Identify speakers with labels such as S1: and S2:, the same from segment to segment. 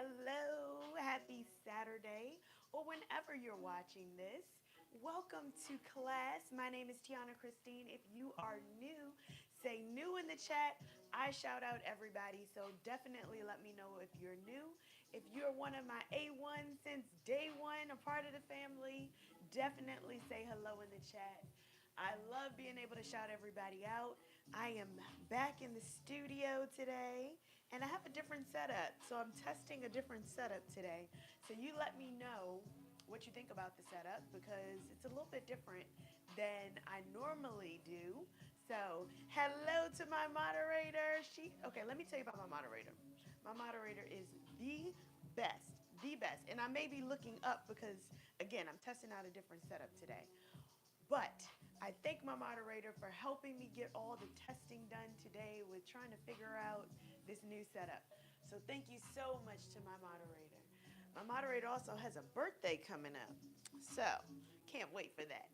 S1: hello. Happy Saturday, or whenever you're watching this. Welcome to class. My name is Tianna Christine. If you are new, say new in the chat. I shout out everybody, so definitely let me know if you're new. If you're one of my A1 since day one, a part of the family, definitely say hello in the chat. I love being able to shout everybody out. I am back in the studio today and I have a different setup. So I'm testing a different setup today. So you let me know what you think about the setup because it's a little bit different than I normally do. So, hello to my moderator. Okay, let me tell you about my moderator. My moderator is the best, the best. And I may be looking up because again, I'm testing out a different setup today. But I thank my moderator for helping me get all the testing done today with trying to figure out this new setup. So thank you so much to my moderator. My moderator also has a birthday coming up. So can't wait for that.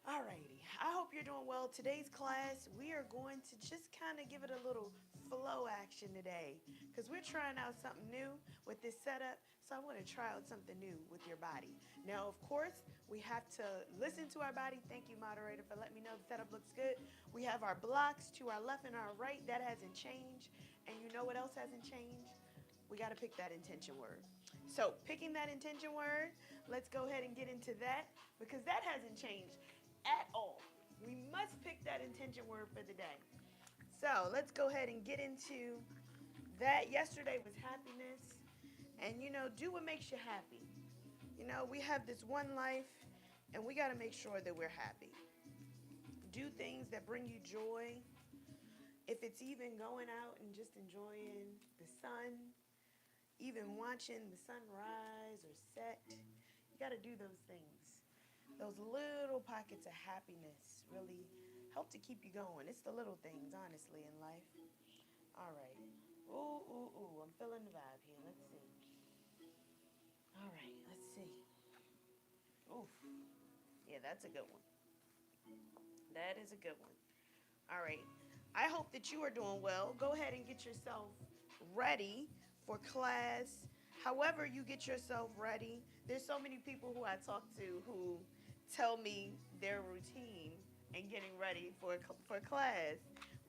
S1: Alrighty, I hope you're doing well. Today's class, we are going to just kind of give it a little flow action today because we're trying out something new with this setup. So I want to try out something new with your body. Now, of course, we have to listen to our body. Thank you, moderator, for letting me know the setup looks good. We have our blocks to our left and our right. That hasn't changed. And you know what else hasn't changed? We got to pick that intention word. So picking that intention word, let's go ahead and get into that because that hasn't changed at all. We must pick that intention word for the day. So let's go ahead and get into that. Yesterday was happiness. And do what makes you happy. We have this one life and we got to make sure that we're happy. Do things that bring you joy. If it's even going out and just enjoying the sun, even watching the sunrise or set, you got to do those things. Those little pockets of happiness really help to keep you going. It's the little things, honestly, in life. All right. Ooh, ooh, ooh. I'm feeling the vibe here. Let's see. All right. Let's see. Oof. Yeah, that's a good one. That is a good one. All right. I hope that you are doing well. Go ahead and get yourself ready for class. However you get yourself ready. There's so many people who I talk to who tell me their routine and getting ready for class.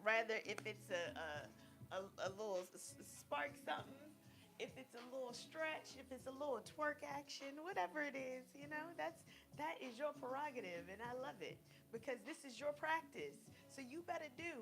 S1: Rather if it's a little spark something, if it's a little stretch, if it's a little twerk action, whatever it is, that is your prerogative and I love it because this is your practice. So you better do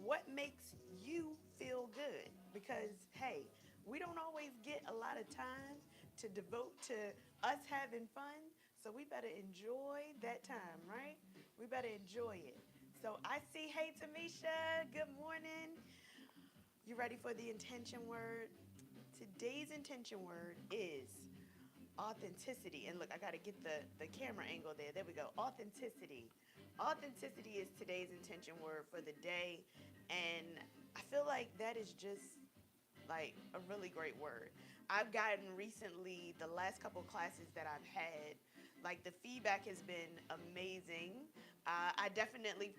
S1: what makes you feel good because hey, we don't always get a lot of time to devote to us having fun. So we better enjoy that time, right? We better enjoy it. So I see, hey Tamisha, good morning. You ready for the intention word? Today's intention word is authenticity. And look, I got to get the camera angle there. There we go. Authenticity. Authenticity is today's intention word for the day. And I feel like that is just like a really great word. I've gotten recently, the last couple of classes that I've had, like the feedback has been amazing. I definitely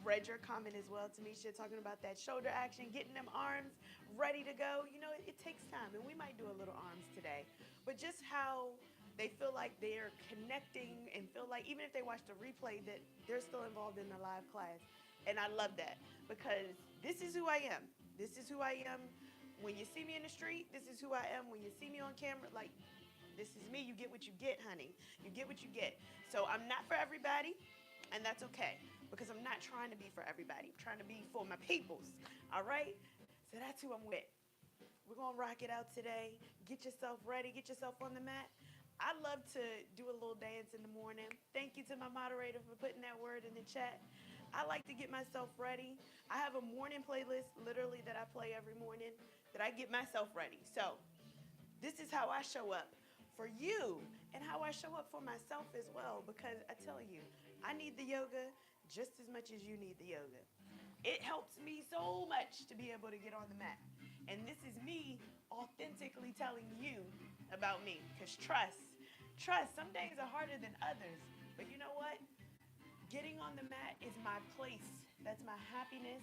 S1: read your comment as well, Tamisha, talking about that shoulder action, getting them arms ready to go. It takes time, and we might do a little arms today. But just how they feel like they're connecting and feel like even if they watch the replay that they're still involved in the live class. And I love that because this is who I am. This is who I am. When you see me in the street, this is who I am. When you see me on camera, like, this is me. You get what you get, honey. You get what you get. So I'm not for everybody, and that's okay because I'm not trying to be for everybody. I'm trying to be for my peoples, all right? So that's who I'm with. We're going to rock it out today. Get yourself ready. Get yourself on the mat. I love to do a little dance in the morning. Thank you to my moderator for putting that word in the chat. I like to get myself ready. I have a morning playlist literally that I play every morning that I get myself ready. So this is how I show up for you and how I show up for myself as well because I tell you, I need the yoga just as much as you need the yoga. It helps me so much to be able to get on the mat. And this is me authentically telling you about me because trust, some days are harder than others. But you know what? Getting on the mat is my place That's my happiness.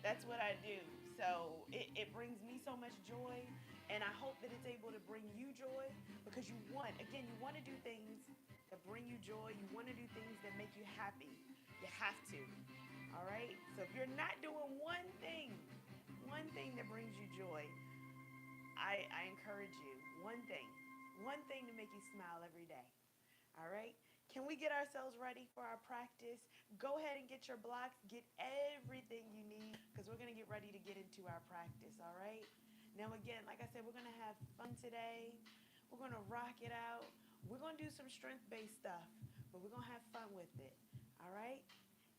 S1: That's what I do. So it brings me so much joy. And I hope that it's able to bring you joy because again, you want to do things that bring you joy. You want to do things that make you happy. You have to. All right? So if you're not doing one thing that brings you joy, I encourage you. One thing to make you smile every day. All right? Can we get ourselves ready for our practice? Go ahead and get your blocks. Get everything you need because we're going to get ready to get into our practice. All right? Now, again, like I said, we're going to have fun today. We're going to rock it out. We're going to do some strength-based stuff, but we're going to have fun with it. All right?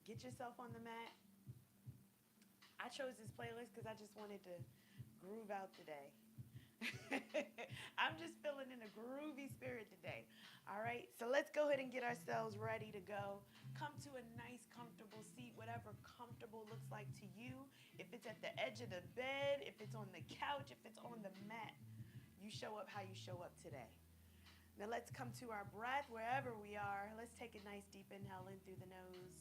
S1: Get yourself on the mat. I chose this playlist because I just wanted to groove out today. I'm just feeling in a groovy spirit today. All right, so let's go ahead and get ourselves ready to go. Come to a nice, comfortable seat, whatever comfortable looks like to you. If it's at the edge of the bed, if it's on the couch, if it's on the mat, you show up how you show up today. Now let's come to our breath wherever we are. Let's take a nice deep inhale in through the nose.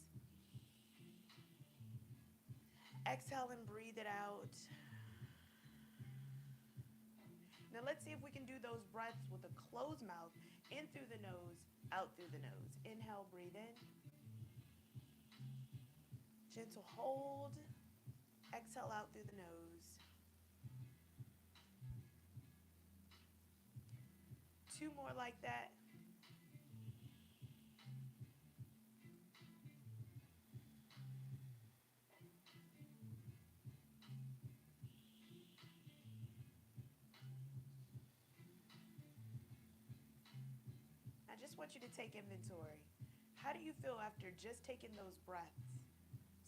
S1: Exhale and breathe it out. Now let's see if we can do those breaths with a closed mouth, in through the nose, out through the nose. Inhale, breathe in. Gentle hold. Exhale out through the nose. 2 more like that. I just want you to take inventory. How do you feel after just taking those breaths?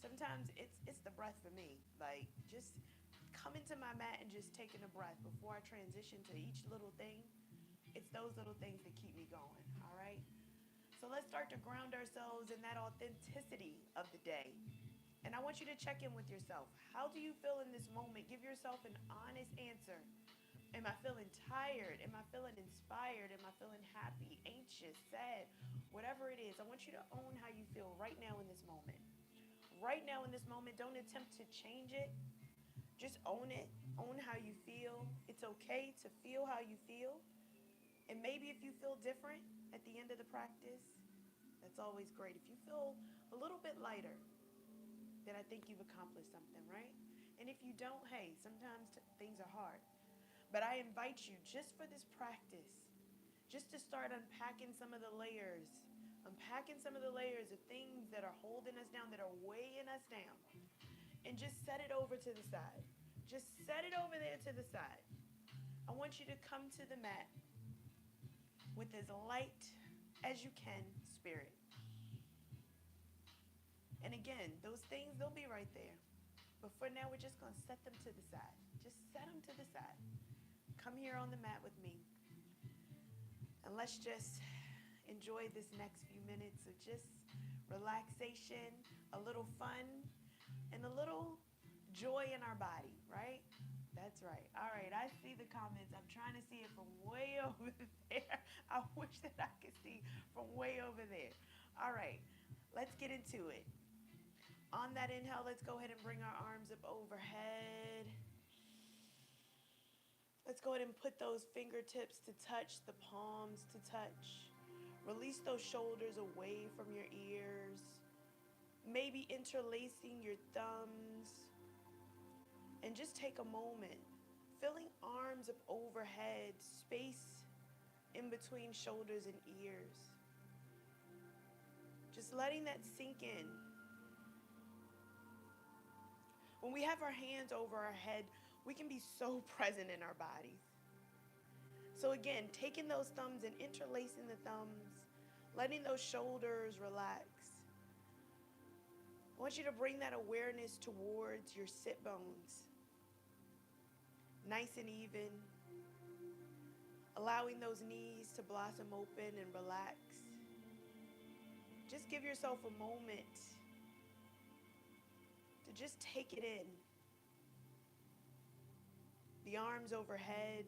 S1: Sometimes it's the breath for me. Like just coming to my mat and just taking a breath before I transition to each little thing. It's those little things that keep me going, all right? So let's start to ground ourselves in that authenticity of the day. And I want you to check in with yourself. How do you feel in this moment? Give yourself an honest answer. Am I feeling tired? Am I feeling inspired? Am I feeling happy, anxious, sad? Whatever it is, I want you to own how you feel right now in this moment. Right now in this moment, don't attempt to change it. Just own it. Own how you feel. It's okay to feel how you feel. And maybe if you feel different at the end of the practice, that's always great. If you feel a little bit lighter, then I think you've accomplished something, right? And if you don't, hey, sometimes things are hard. But I invite you just for this practice, just to start unpacking some of the layers, of things that are holding us down, that are weighing us down, and just set it over to the side. Just set it over there to the side. I want you to come to the mat with as light as you can spirit. And again, those things, they'll be right there. But for now, we're just going to set them to the side. Just set them to the side. Come here on the mat with me. And let's just enjoy this next few minutes of just relaxation, a little fun, and a little joy in our body, right? That's right. All right, I see the comments. I'm trying to see it from way over there. I wish that I could see from way over there. All right, let's get into it. On that inhale, let's go ahead and bring our arms up overhead. Let's go ahead and put those fingertips to touch, the palms to touch. Release those shoulders away from your ears. Maybe interlacing your thumbs. And just take a moment, filling arms up overhead, space in between shoulders and ears. Just letting that sink in. When we have our hands over our head, we can be so present in our bodies. So again, taking those thumbs and interlacing the thumbs, letting those shoulders relax. I want you to bring that awareness towards your sit bones. Nice and even. Allowing those knees to blossom open and relax. Just give yourself a moment to just take it in. The arms overhead,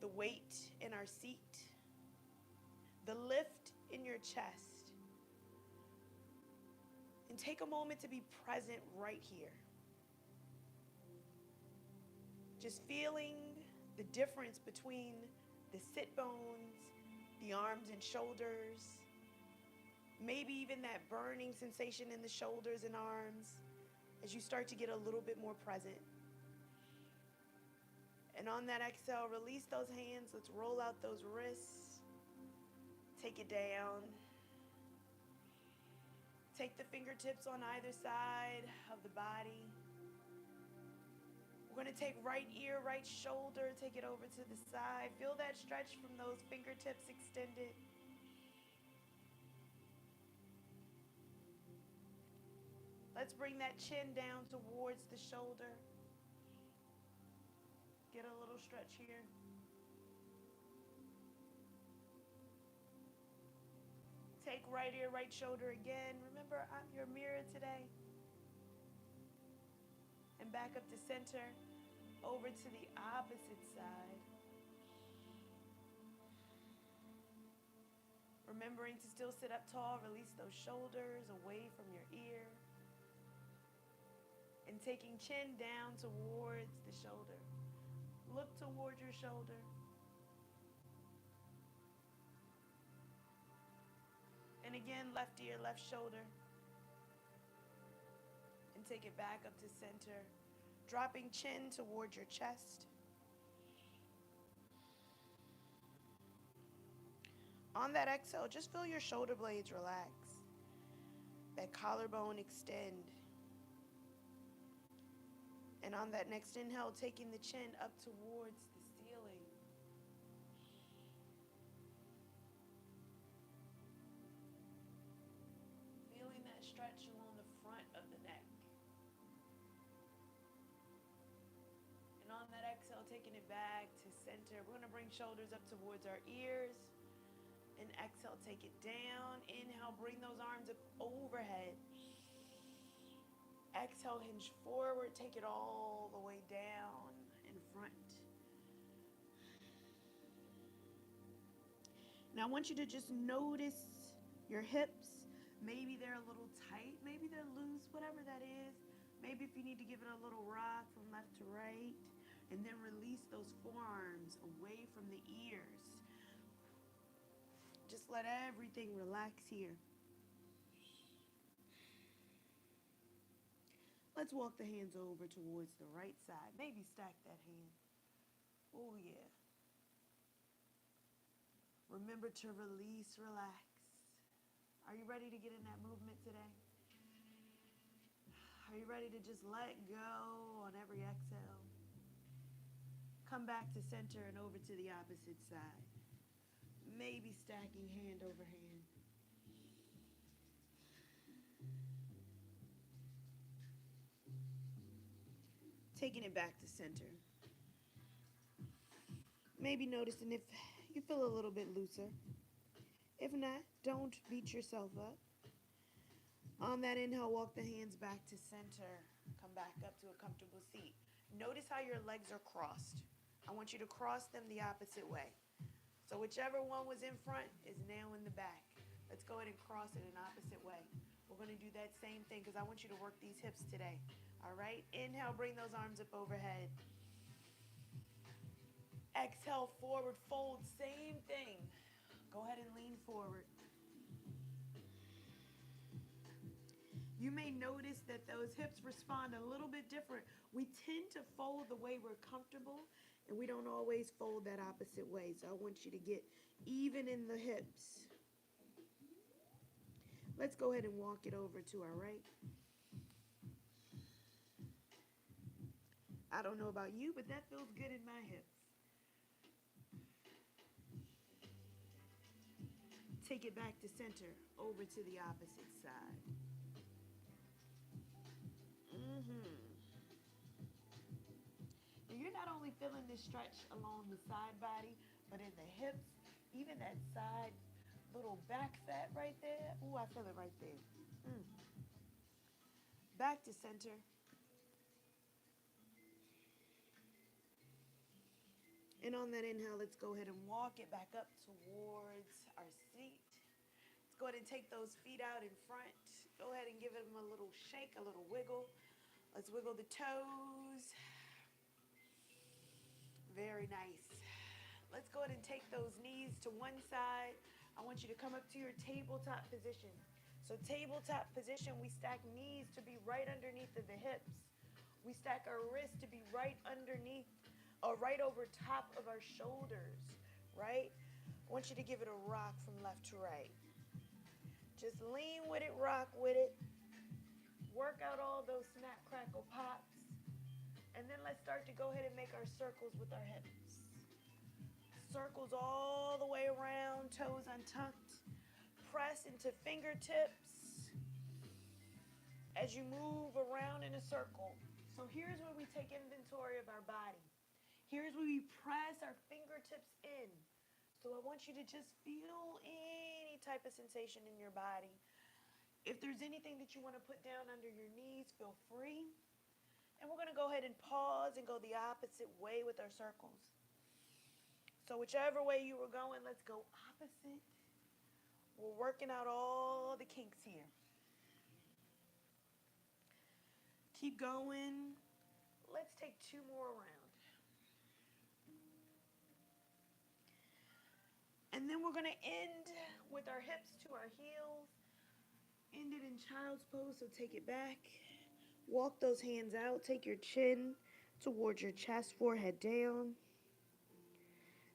S1: the weight in our seat, the lift in your chest. And take a moment to be present right here. Just feeling the difference between the sit bones, the arms and shoulders, maybe even that burning sensation in the shoulders and arms as you start to get a little bit more present. And on that exhale, release those hands. Let's roll out those wrists. Take it down. Take the fingertips on either side of the body. We're going to take right ear, right shoulder, take it over to the side. Feel that stretch from those fingertips extended. Let's bring that chin down towards the shoulder. Get a little stretch here. Take right ear, right shoulder again. Remember, I'm your mirror today. And back up to center, over to the opposite side. Remembering to still sit up tall, release those shoulders away from your ear. And taking chin down towards the shoulder. Look towards your shoulder. And again, left ear, left shoulder. And take it back up to center. Dropping chin towards your chest. On that exhale, just feel your shoulder blades relax. That collarbone extend. And on that next inhale, taking the chin up towards the ceiling. Feeling that stretch along the front of the neck. And on that exhale, taking it back to center. We're going to bring shoulders up towards our ears. And exhale, take it down. Inhale, bring those arms up overhead. Exhale, hinge forward. Take it all the way down in front. Now I want you to just notice your hips. Maybe they're a little tight. Maybe they're loose, whatever that is. Maybe if you need to give it a little rock from left to right. And then release those forearms away from the ears. Just let everything relax here. Let's walk the hands over towards the right side. Maybe stack that hand. Oh, yeah. Remember to release, relax. Are you ready to get in that movement today? Are you ready to just let go on every exhale? Come back to center and over to the opposite side. Maybe stacking hand over hand. Taking it back to center. Maybe noticing if you feel a little bit looser. If not, don't beat yourself up. On that inhale, walk the hands back to center. Come back up to a comfortable seat. Notice how your legs are crossed. I want you to cross them the opposite way. So whichever one was in front is now in the back. Let's go ahead and cross it an opposite way. We're going to do that same thing because I want you to work these hips today. All right? Inhale, bring those arms up overhead. Exhale, forward fold, same thing. Go ahead and lean forward. You may notice that those hips respond a little bit different. We tend to fold the way we're comfortable, and we don't always fold that opposite way. So I want you to get even in the hips. Let's go ahead and walk it over to our right. I don't know about you, but that feels good in my hips. Take it back to center, over to the opposite side. Now you're not only feeling this stretch along the side body, but in the hips, even that side little back fat right there. Ooh, I feel it right there. Back to center. And on that inhale, let's go ahead and walk it back up towards our seat. Go ahead and take those feet out in front. Go ahead and give them a little shake, a little wiggle. Let's wiggle the toes. Very nice. Let's go ahead and take those knees to one side. I want you to come up to your tabletop position. So tabletop position, we stack knees to be right underneath of the hips. We stack our wrists to be right underneath or right over top of our shoulders, right? I want you to give it a rock from left to right. Just lean with it, rock with it. Work out all those snap, crackle, pops. And then let's start to go ahead and make our circles with our hips. Circles all the way around, toes untucked. Press into fingertips as you move around in a circle. So here's where we take inventory of our body. Here's where we press our fingertips in. So I want you to just feel any type of sensation in your body. If there's anything that you want to put down under your knees, feel free. And we're going to go ahead and pause and go the opposite way with our circles. So whichever way you were going, let's go opposite. We're working out all the kinks here. Keep going. Let's take 2 more around. And then we're going to end with our hips to our heels. End it in child's pose, so take it back. Walk those hands out. Take your chin towards your chest, forehead down.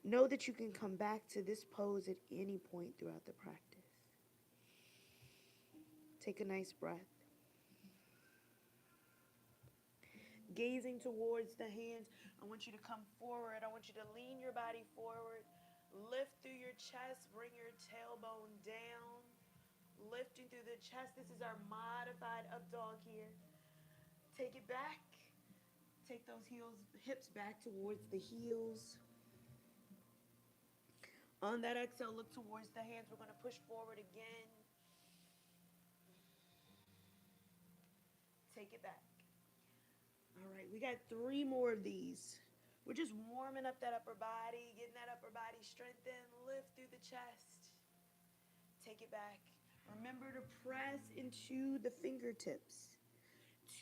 S1: Know that you can come back to this pose at any point throughout the practice. Take a nice breath. Gazing towards the hands, I want you to come forward. I want you to lean your body forward. Lift through your chest. Bring your tailbone down. Lifting through the chest. This is our modified up dog here. Take it back. Take those hips back towards the heels. On that exhale, look towards the hands. We're going to push forward again. Take it back. All right, we got 3 more of these. We're just warming up that upper body, getting that upper body strengthened. Lift through the chest. Take it back. Remember to press into the fingertips.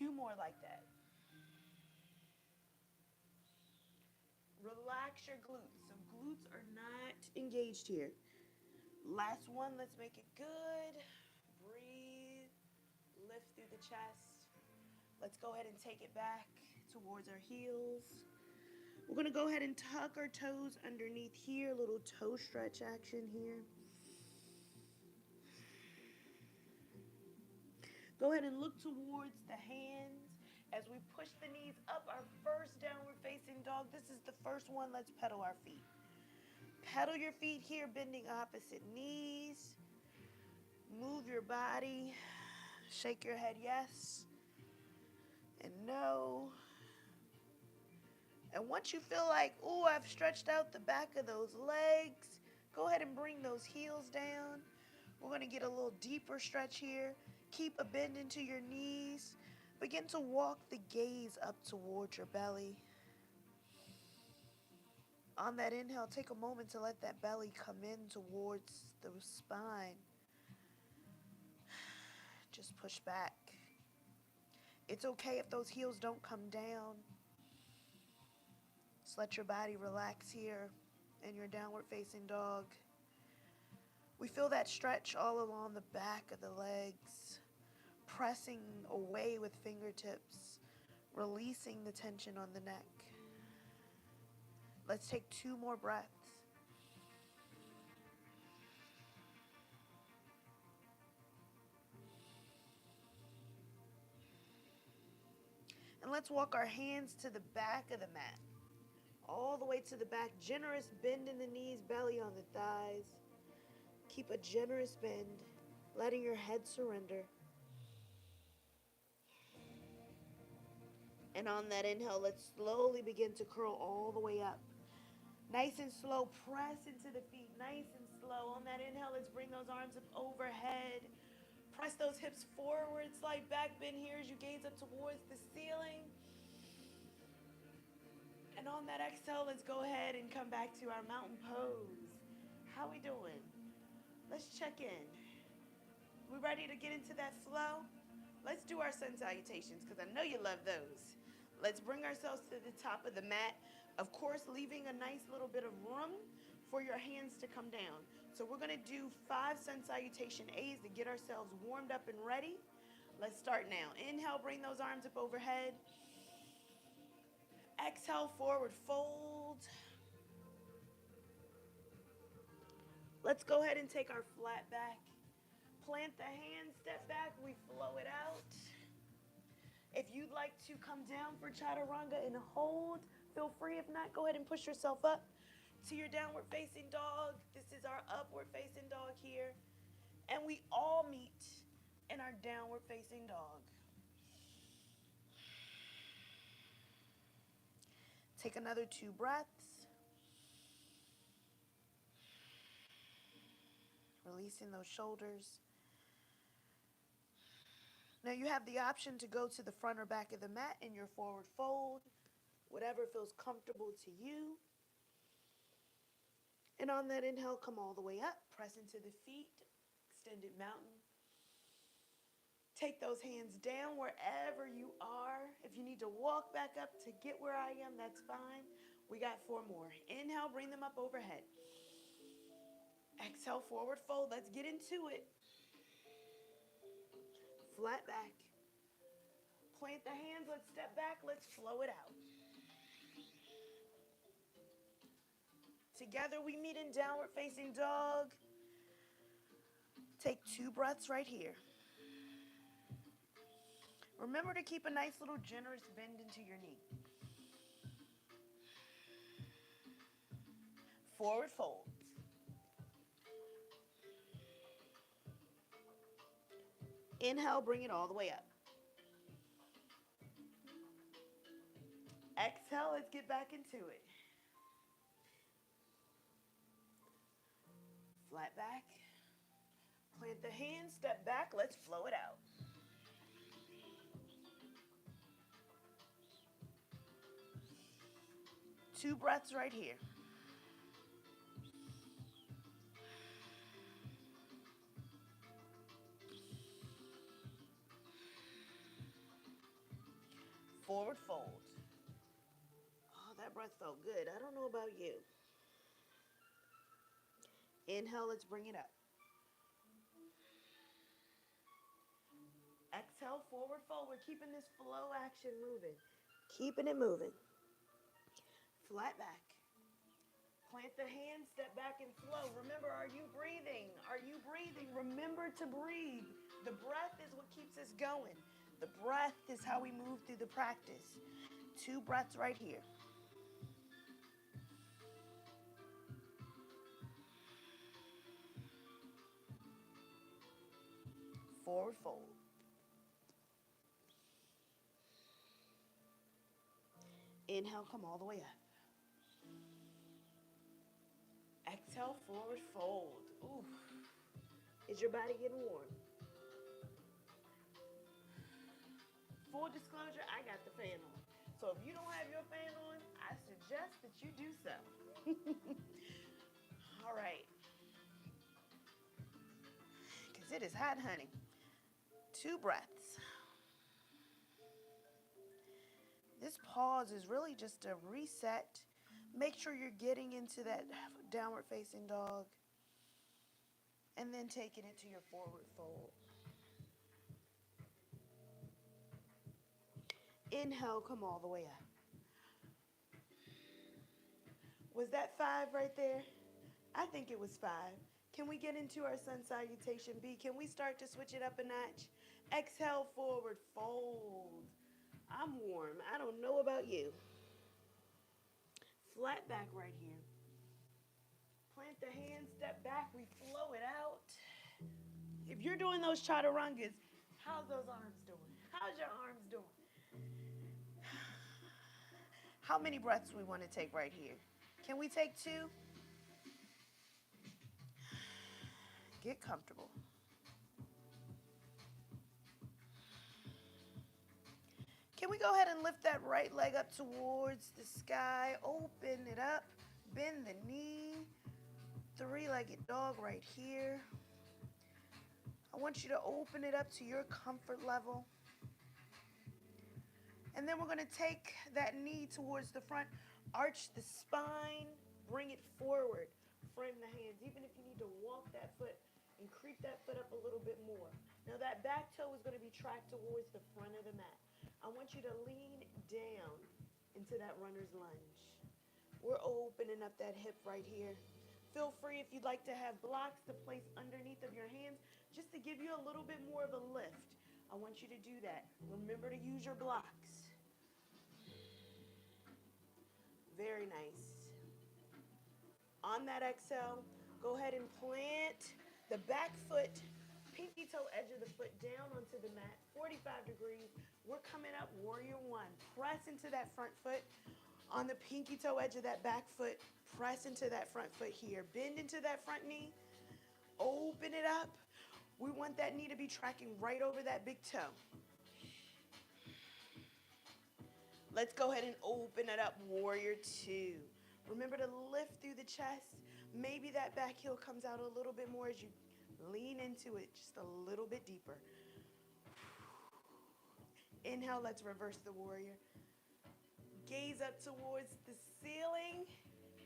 S1: 2 more like that. Relax your glutes. So glutes are not engaged here. Last one, let's make it good. Breathe. Lift through the chest. Let's go ahead and take it back towards our heels. We're going to go ahead and tuck our toes underneath here. Little toe stretch action here. Go ahead and look towards the hands as we push the knees up. Our first downward facing dog. This is the first one. Let's pedal our feet. Pedal your feet here, bending opposite knees. Move your body. Shake your head yes and no. And once you feel like, ooh, I've stretched out the back of those legs, go ahead and bring those heels down. We're going to get a little deeper stretch here. Keep a bend into your knees. Begin to walk the gaze up towards your belly. On that inhale, take a moment to let that belly come in towards the spine. Just push back. It's okay if those heels don't come down. Just let your body relax here in your downward facing dog. We feel that stretch all along the back of the legs, pressing away with fingertips, releasing the tension on the neck. Let's take 2 more breaths. And let's walk our hands to the back of the mat. All the way to the back. Generous bend in the knees, belly on the thighs. Keep a generous bend, letting your head surrender. And on that inhale, let's slowly begin to curl all the way up. Nice and slow, press into the feet, nice and slow. On that inhale, let's bring those arms up overhead. Press those hips forward, slight back bend here as you gaze up towards the ceiling. And on that exhale, let's go ahead and come back to our mountain pose. How we doing? Let's check in. We ready to get into that flow? Let's do our sun salutations because I know you love those. Let's bring ourselves to the top of the mat. Of course, leaving a nice little bit of room for your hands to come down. So we're going to do 5 sun salutation A's to get ourselves warmed up and ready. Let's start now. Inhale, bring those arms up overhead. Exhale, forward fold. Let's go ahead and take our flat back. Plant the hands, step back, we flow it out. If you'd like to come down for chaturanga and hold, feel free. If not, go ahead and push yourself up to your downward facing dog. This is our upward facing dog here. And we all meet in our downward facing dog. Take another 2 breaths. Releasing those shoulders. Now you have the option to go to the front or back of the mat in your forward fold, whatever feels comfortable to you. And on that inhale, come all the way up, press into the feet, extended mountain. Take those hands down wherever you are. If you need to walk back up to get where I am, that's fine. We got 4 more. Inhale, bring them up overhead. Exhale, forward fold. Let's get into it. Flat back. Plant the hands. Let's step back. Let's flow it out. Together we meet in downward facing dog. Take 2 breaths right here. Remember to keep a nice little generous bend into your knee. Forward fold. Inhale, bring it all the way up. Exhale, let's get back into it. Flat back. Plant the hands, step back, let's flow it out. Two breaths right here. Forward fold. Oh, that breath felt good. I don't know about you. Inhale, let's bring it up. Exhale, forward fold. We're keeping this flow action moving. Keeping it moving. Flat back. Plant the hands, step back and flow. Remember, are you breathing? Are you breathing? Remember to breathe. The breath is what keeps us going. The breath is how we move through the practice. 2 breaths right here. Forward fold. Inhale, come all the way up. Exhale, forward fold. Ooh. Is your body getting warm? Full disclosure, I got the fan on. So if you don't have your fan on, I suggest that you do so. All right. Because it is hot, honey. 2 breaths. This pause is really just a reset. Make sure you're getting into that downward facing dog. And then taking it to your forward fold. Inhale, come all the way up. Was that 5 right there? I think it was 5. Can we get into our sun salutation B? Can we start to switch it up a notch? Exhale, forward fold. I'm warm. I don't know about you. Flat back right here. Plant the hands, step back, we flow it out. If you're doing those chaturangas, how's those arms doing? How's your arms doing? How many breaths we want to take right here? Can we take 2? Get comfortable. Can we go ahead and lift that right leg up towards the sky? Open it up. Bend the knee. 3-legged dog right here. I want you to open it up to your comfort level. And then we're going to take that knee towards the front, arch the spine, bring it forward, frame the hands. Even if you need to walk that foot and creep that foot up a little bit more. Now that back toe is going to be tracked towards the front of the mat. I want you to lean down into that runner's lunge. We're opening up that hip right here. Feel free if you'd like to have blocks to place underneath of your hands just to give you a little bit more of a lift. I want you to do that. Remember to use your blocks. Very nice. On that exhale, go ahead and plant the back foot, pinky toe edge of the foot down onto the mat, 45 degrees. We're coming up, warrior one. Press into that front foot. On the pinky toe edge of that back foot, press into that front foot here. Bend into that front knee. Open it up. We want that knee to be tracking right over that big toe. Let's go ahead and open it up, warrior two. Remember to lift through the chest. Maybe that back heel comes out a little bit more as you lean into it just a little bit deeper. Inhale, let's reverse the warrior. Gaze up towards the ceiling.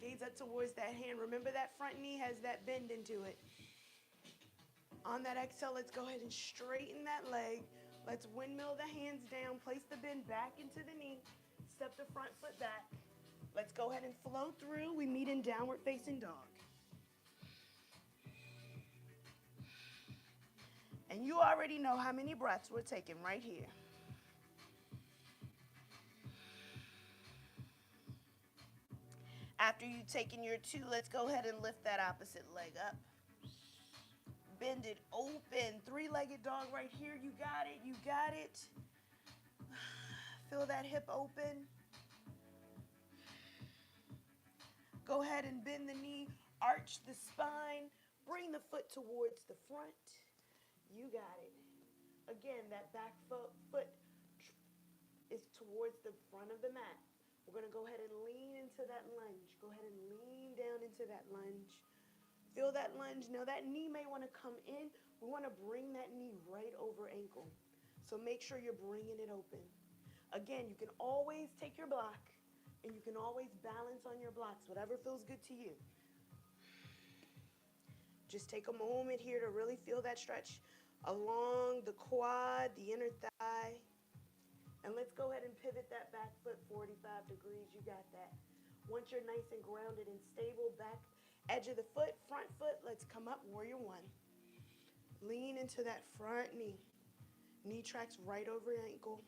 S1: Gaze up towards that hand. Remember that front knee has that bend into it. On that exhale, let's go ahead and straighten that leg. Let's windmill the hands down. Place the bend back into the knee. Step the front foot back. Let's go ahead and flow through. We meet in downward facing dog. And you already know how many breaths we're taking right here. After you've taken your two, let's go ahead and lift that opposite leg up. Bend it open. Three-legged dog right here. You got it. You got it. Feel that hip open. Go ahead and bend the knee. Arch the spine. Bring the foot towards the front. You got it. Again, that back foot is towards the front of the mat. We're going to go ahead and lean into that lunge. Go ahead and lean down into that lunge. Feel that lunge. Now that knee may want to come in. We want to bring that knee right over ankle. So make sure you're bringing it open. Again, you can always take your block and you can always balance on your blocks, whatever feels good to you. Just take a moment here to really feel that stretch along the quad, the inner thigh. And let's go ahead and pivot that back foot 45 degrees. You got that. Once you're nice and grounded and stable, back edge of the foot, front foot, let's come up, warrior one. Lean into that front knee. Knee tracks right over ankle.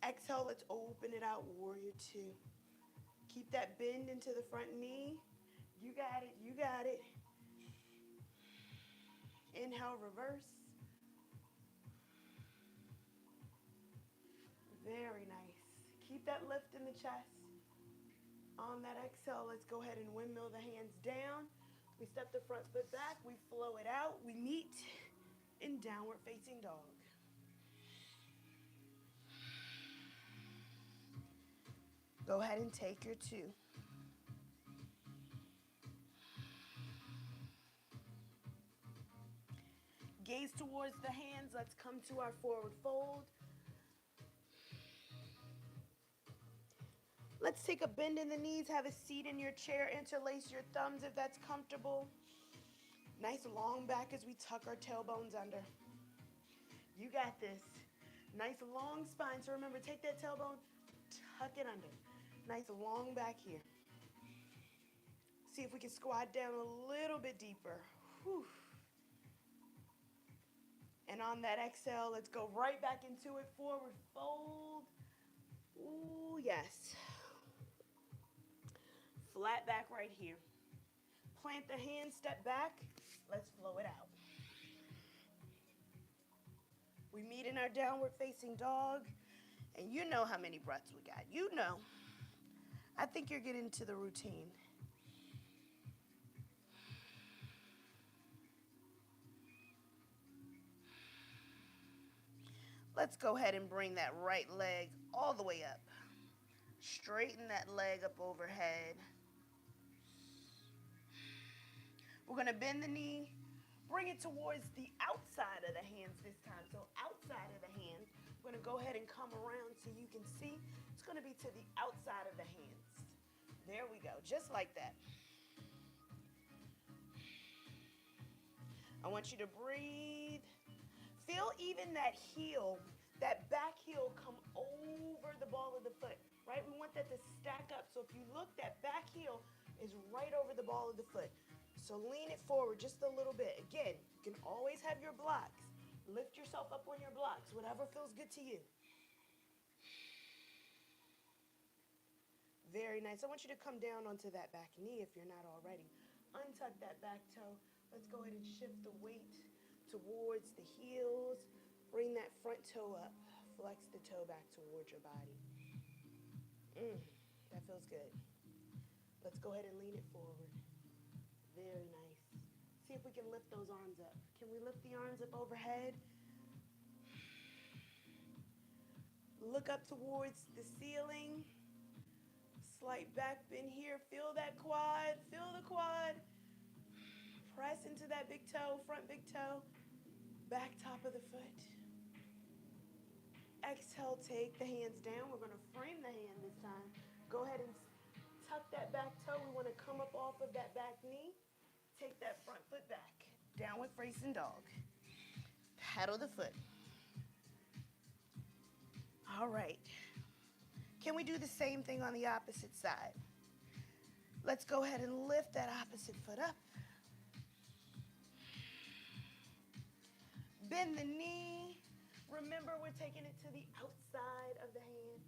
S1: Exhale, let's open it out, warrior two. Keep that bend into the front knee. You got it, you got it. Inhale, reverse. Very nice. Keep that lift in the chest. On that exhale, let's go ahead and windmill the hands down. We step the front foot back. We flow it out. We meet in downward facing dog. Go ahead and take your two. Gaze towards the hands. Let's come to our forward fold. Let's take a bend in the knees. Have a seat in your chair. Interlace your thumbs if that's comfortable. Nice long back as we tuck our tailbones under. You got this. Nice long spine. So remember, take that tailbone, tuck it under. Nice long back here. See if we can squat down a little bit deeper. Whew. And on that exhale, let's go right back into it. Forward fold. Ooh, yes. Flat back right here. Plant the hands, step back. Let's flow it out. We meet in our downward facing dog. And you know how many breaths we got. You know. I think you're getting into the routine. Let's go ahead and bring that right leg all the way up. Straighten that leg up overhead. We're going to bend the knee, bring it towards the outside of the hands this time. So outside of the hands, we're going to go ahead and come around so you can see. It's going to be to the outside of the hands. There we go, just like that. I want you to breathe. Feel even that heel, that back heel come over the ball of the foot, right? We want that to stack up. So if you look, that back heel is right over the ball of the foot. So lean it forward just a little bit. Again, you can always have your blocks. Lift yourself up on your blocks, whatever feels good to you. Very nice. I want you to come down onto that back knee if you're not already. Untuck that back toe. Let's go ahead and shift the weight towards the heels. Bring that front toe up. Flex the toe back towards your body. That feels good. Let's go ahead and lean it forward. Very nice. See if we can lift those arms up. Can we lift the arms up overhead? Look up towards the ceiling. Slight back bend here. Feel that quad. Feel the quad. Press into that big toe, front big toe. Back top of the foot. Exhale, take the hands down. We're going to frame the hand this time. Go ahead and tuck that back toe. We want to come up off of that back knee. Take that front foot back. Downward facing dog. Paddle the foot. All right. Can we do the same thing on the opposite side? Let's go ahead and lift that opposite foot up. Bend the knee. Remember, we're taking it to the outside of the hand.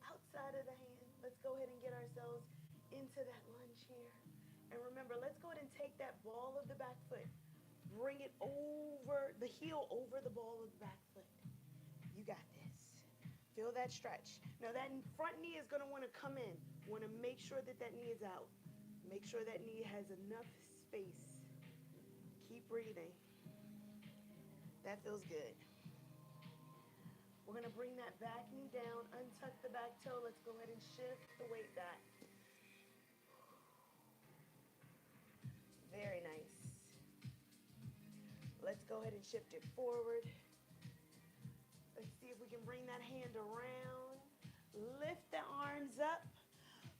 S1: Outside of the hand. Let's go ahead and get ourselves into that lunge here. And remember, let's go ahead and take that ball of the back foot. Bring it over, the heel over the ball of the back foot. You got this. Feel that stretch. Now that front knee is going to want to come in. Want to make sure that that knee is out. Make sure that knee has enough space. Keep breathing. That feels good. We're going to bring that back knee down, untuck the back toe. Let's go ahead and shift the weight back. Very nice. Let's go ahead and shift it forward. Let's see if we can bring that hand around. Lift the arms up.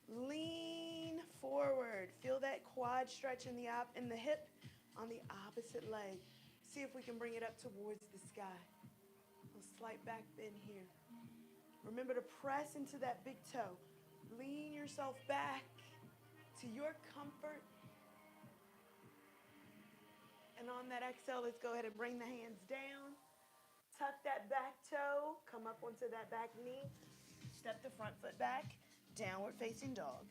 S1: Lean forward. Feel that quad stretch in the hip on the opposite leg. See if we can bring it up towards the sky. A slight back bend here. Remember to press into that big toe. Lean yourself back to your comfort. And on that exhale, let's go ahead and bring the hands down. Tuck that back toe. Come up onto that back knee. Step the front foot back. Downward facing dog.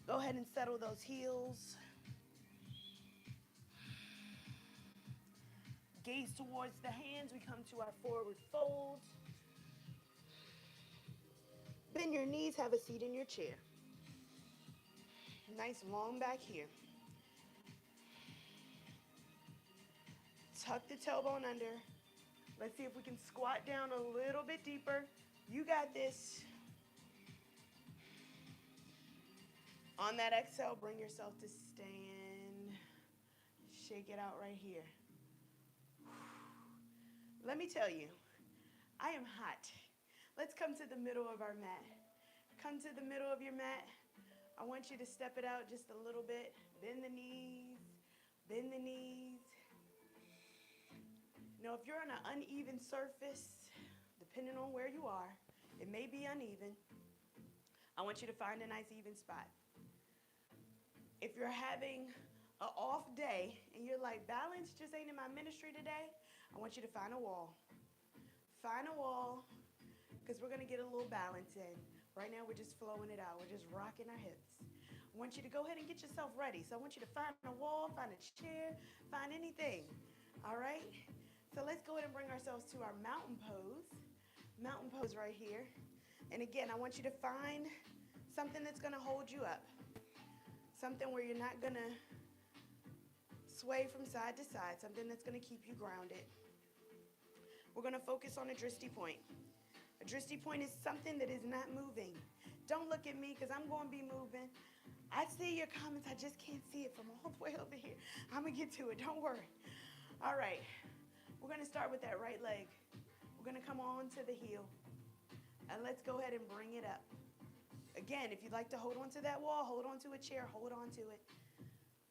S1: Go ahead and settle those heels. Gaze towards the hands. We come to our forward fold. Bend your knees. Have a seat in your chair. Nice long back here. Tuck the tailbone under. Let's see if we can squat down a little bit deeper. You got this. On that exhale, bring yourself to stand. Shake it out right here. Let me tell you, I am hot. Let's come to the middle of our mat. Come to the middle of your mat. I want you to step it out just a little bit. Bend the knees. Bend the knees. Now, if you're on an uneven surface, depending on where you are, it may be uneven. I want you to find a nice even spot. If you're having an off day and you're like, balance just ain't in my ministry today, I want you to find a wall. Find a wall, because we're going to get a little balance in. Right now, we're just flowing it out. We're just rocking our hips. I want you to go ahead and get yourself ready. So I want you to find a wall, find a chair, find anything. All right? So let's go ahead and bring ourselves to our mountain pose. Mountain pose right here. And again, I want you to find something that's going to hold you up. Something where you're not going to sway from side to side. Something that's going to keep you grounded. We're going to focus on a drishti point. A drishti point is something that is not moving. Don't look at me because I'm going to be moving. I see your comments. I just can't see it from all the way over here. I'm going to get to it. Don't worry. All right. We're going to start with that right leg. We're going to come on to the heel. And let's go ahead and bring it up. Again, if you'd like to hold on to that wall, hold on to a chair, hold on to it.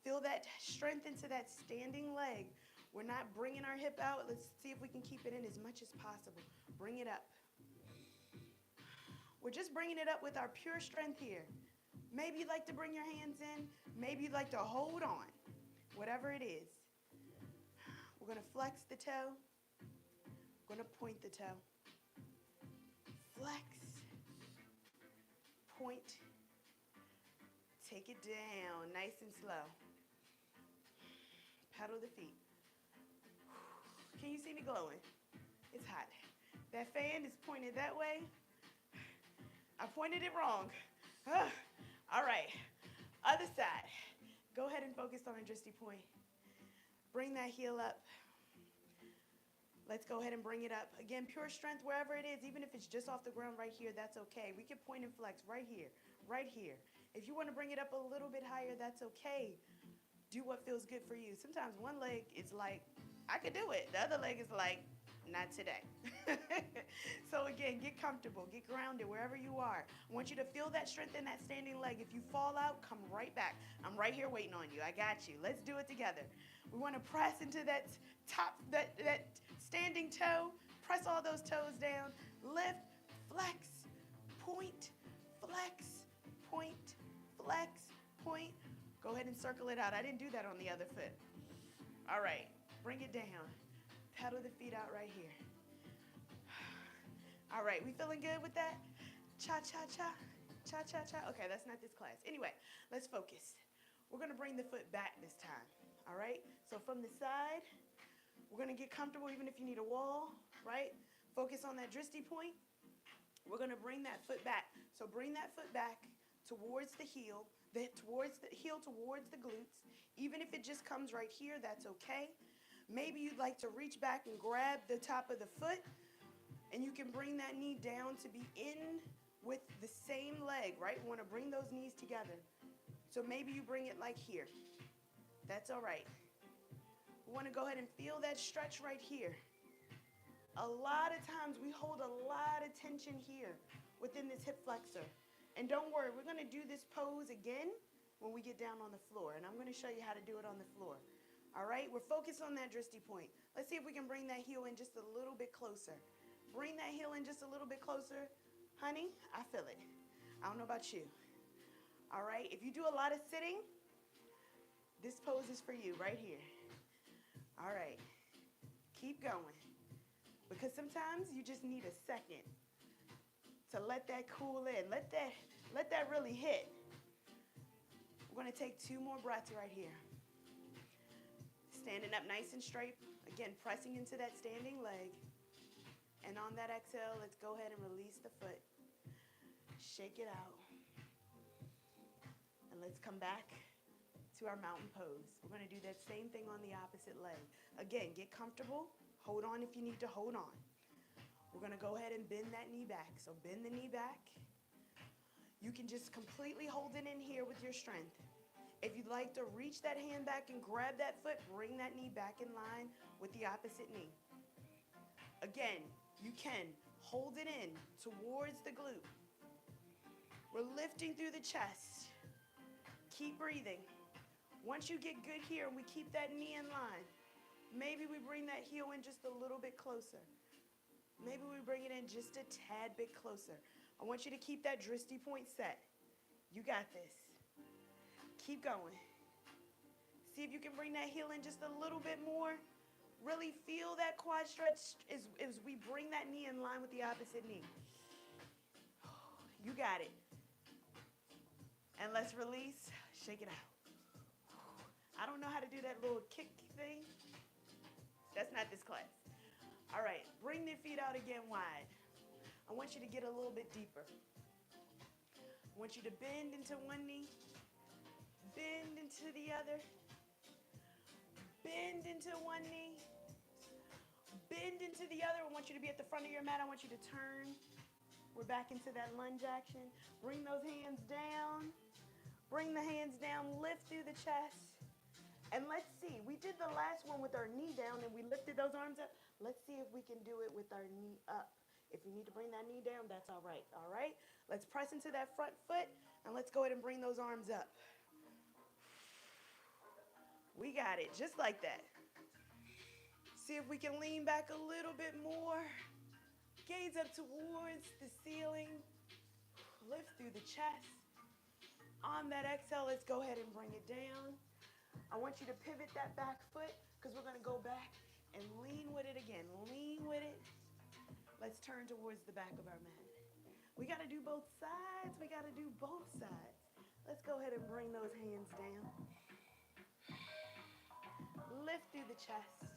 S1: Feel that strength into that standing leg. We're not bringing our hip out. Let's see if we can keep it in as much as possible. Bring it up. We're just bringing it up with our pure strength here. Maybe you'd like to bring your hands in. Maybe you'd like to hold on. Whatever it is. We're going to flex the toe. We're going to point the toe. Flex. Point. Take it down, nice and slow. Pedal the feet. Can you see me glowing? It's hot. That fan is pointed that way. I pointed it wrong. All right, other side. Go ahead and focus on a drishti point. Bring that heel up. Let's go ahead and bring it up. Again, pure strength wherever it is, even if it's just off the ground right here, that's okay. We can point and flex right here, right here. If you want to bring it up a little bit higher, that's okay. Do what feels good for you. Sometimes one leg is like, I could do it. The other leg is like, not today. So again, get comfortable, get grounded wherever you are. I want you to feel that strength in that standing leg. If you fall out, come right back. I'm right here waiting on you. I got you. Let's do it together. We want to press into that top, that standing toe. Press all those toes down. Lift, flex, point, flex, point, flex, point. Go ahead and circle it out. I didn't do that on the other foot. All right, bring it down. Pedal the feet out right here. All right, we feeling good with that? Cha-cha-cha, cha-cha-cha. Okay, that's not this class. Anyway, let's focus. We're gonna bring the foot back this time, all right? So from the side, we're gonna get comfortable even if you need a wall, right? Focus on that drishti point. We're gonna bring that foot back. So bring that foot back towards the heel, towards the glutes. Even if it just comes right here, that's okay. Maybe you'd like to reach back and grab the top of the foot, and you can bring that knee down to be in with the same leg, right? We want to bring those knees together. So maybe you bring it like here. That's all right. We want to go ahead and feel that stretch right here. A lot of times we hold a lot of tension here within this hip flexor. And don't worry, we're going to do this pose again when we get down on the floor. And I'm going to show you how to do it on the floor. All right, we're focused on that drishti point. Let's see if we can bring that heel in just a little bit closer. Bring that heel in just a little bit closer. Honey, I feel it. I don't know about you. All right, if you do a lot of sitting, this pose is for you right here. All right, keep going. Because sometimes you just need a second to let that cool in. Let that really hit. We're going to take 2 more breaths right here. Standing up nice and straight. Again, pressing into that standing leg. And on that exhale, let's go ahead and release the foot. Shake it out. And let's come back to our mountain pose. We're going to do that same thing on the opposite leg. Again, get comfortable. Hold on if you need to hold on. We're going to go ahead and bend that knee back. So bend the knee back. You can just completely hold it in here with your strength. If you'd like to reach that hand back and grab that foot, bring that knee back in line with the opposite knee. Again, you can hold it in towards the glute. We're lifting through the chest. Keep breathing. Once you get good here and we keep that knee in line, maybe we bring that heel in just a little bit closer. Maybe we bring it in just a tad bit closer. I want you to keep that drishti point set. You got this. Keep going. See if you can bring that heel in just a little bit more. Really feel that quad stretch as we bring that knee in line with the opposite knee. You got it. And let's release. Shake it out. I don't know how to do that little kick thing. That's not this class. All right, bring the feet out again wide. I want you to get a little bit deeper. I want you to bend into one knee, bend into the other, bend into one knee, bend into the other. I want you to be at the front of your mat. I want you to turn. We're back into that lunge action. Bring those hands down. Bring the hands down. Lift through the chest. And let's see. We did the last one with our knee down and we lifted those arms up. Let's see if we can do it with our knee up. If you need to bring that knee down, that's all right. All right? Let's press into that front foot and let's go ahead and bring those arms up. We got it. Just like that. See if we can lean back a little bit more. Gaze up towards the ceiling. Lift through the chest. On that exhale, let's go ahead and bring it down. I want you to pivot that back foot because we're going to go back and lean with it again. Lean with it. Let's turn towards the back of our mat. We got to do both sides. We got to do both sides. Let's go ahead and bring those hands down. Lift through the chest.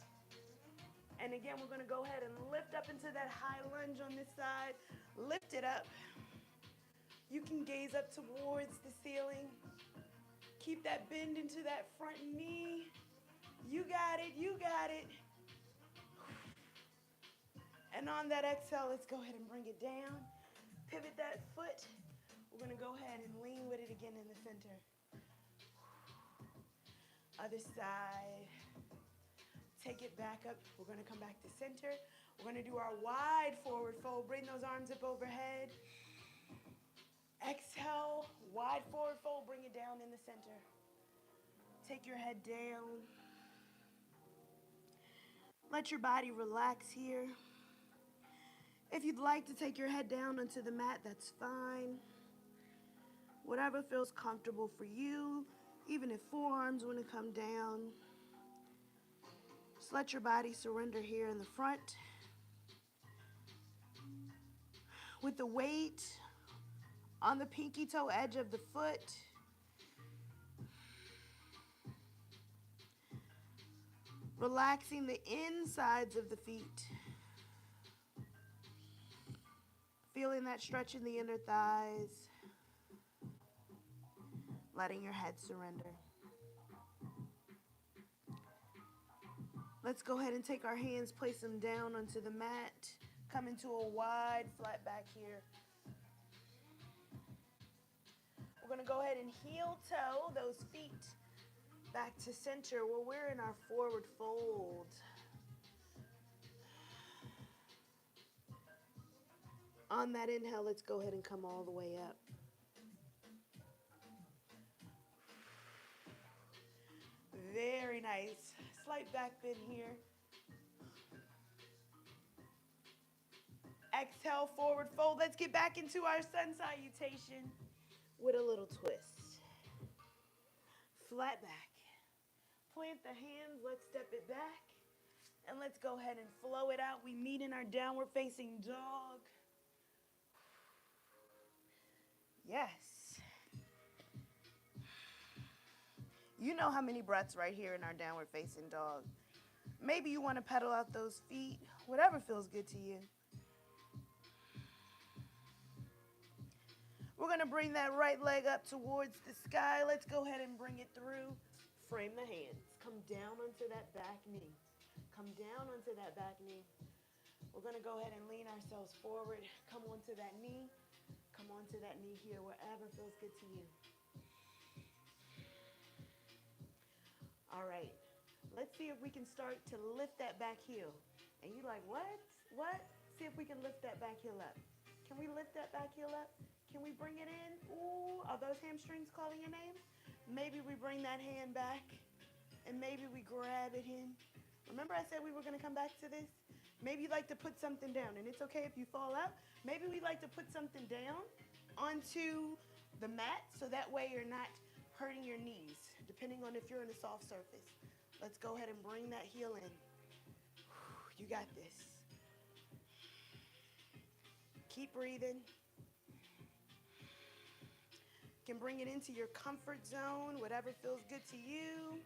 S1: And again, we're going to go ahead and lift up into that high lunge on this side. Lift it up. You can gaze up towards the ceiling. Keep that bend into that front knee. You got it. You got it. And on that exhale, let's go ahead and bring it down. Pivot that foot. We're going to go ahead and lean with it again in the center. Other side. Take it back up. We're going to come back to center. We're going to do our wide forward fold. Bring those arms up overhead. Exhale, wide forward fold. Bring it down in the center. Take your head down. Let your body relax here. If you'd like to take your head down onto the mat, that's fine. Whatever feels comfortable for you, even if forearms want to come down. Just let your body surrender here in the front. With the weight on the pinky toe edge of the foot. Relaxing the insides of the feet. Feeling that stretch in the inner thighs. Letting your head surrender. Let's go ahead and take our hands, place them down onto the mat. Come into a wide flat back here. We're going to go ahead and heel toe those feet back to center where we're in our forward fold. On that inhale, let's go ahead and come all the way up. Very nice. Slight back bend here. Exhale, forward fold. Let's get back into our sun salutation with a little twist. Flat back. Plant the hands. Let's step it back. And let's go ahead and flow it out. We meet in our downward facing dog. Yes. You know how many breaths right here in our downward facing dog. Maybe you want to pedal out those feet. Whatever feels good to you. We're going to bring that right leg up towards the sky. Let's go ahead and bring it through. Frame the hands. Come down onto that back knee. Come down onto that back knee. We're going to go ahead and lean ourselves forward. Come onto that knee. Come onto that knee here, wherever feels good to you. All right. Let's see if we can start to lift that back heel. And you're like, what? What? See if we can lift that back heel up. Can we lift that back heel up? Can we bring it in? Ooh, are those hamstrings calling your name? Maybe we bring that hand back and maybe we grab it in. Remember I said we were going to come back to this? Maybe you like to put something down, and it's okay if you fall out. Maybe we like to put something down onto the mat so that way you're not hurting your knees, depending on if you're on a soft surface. Let's go ahead and bring that heel in. You got this. Keep breathing. You can bring it into your comfort zone, whatever feels good to you.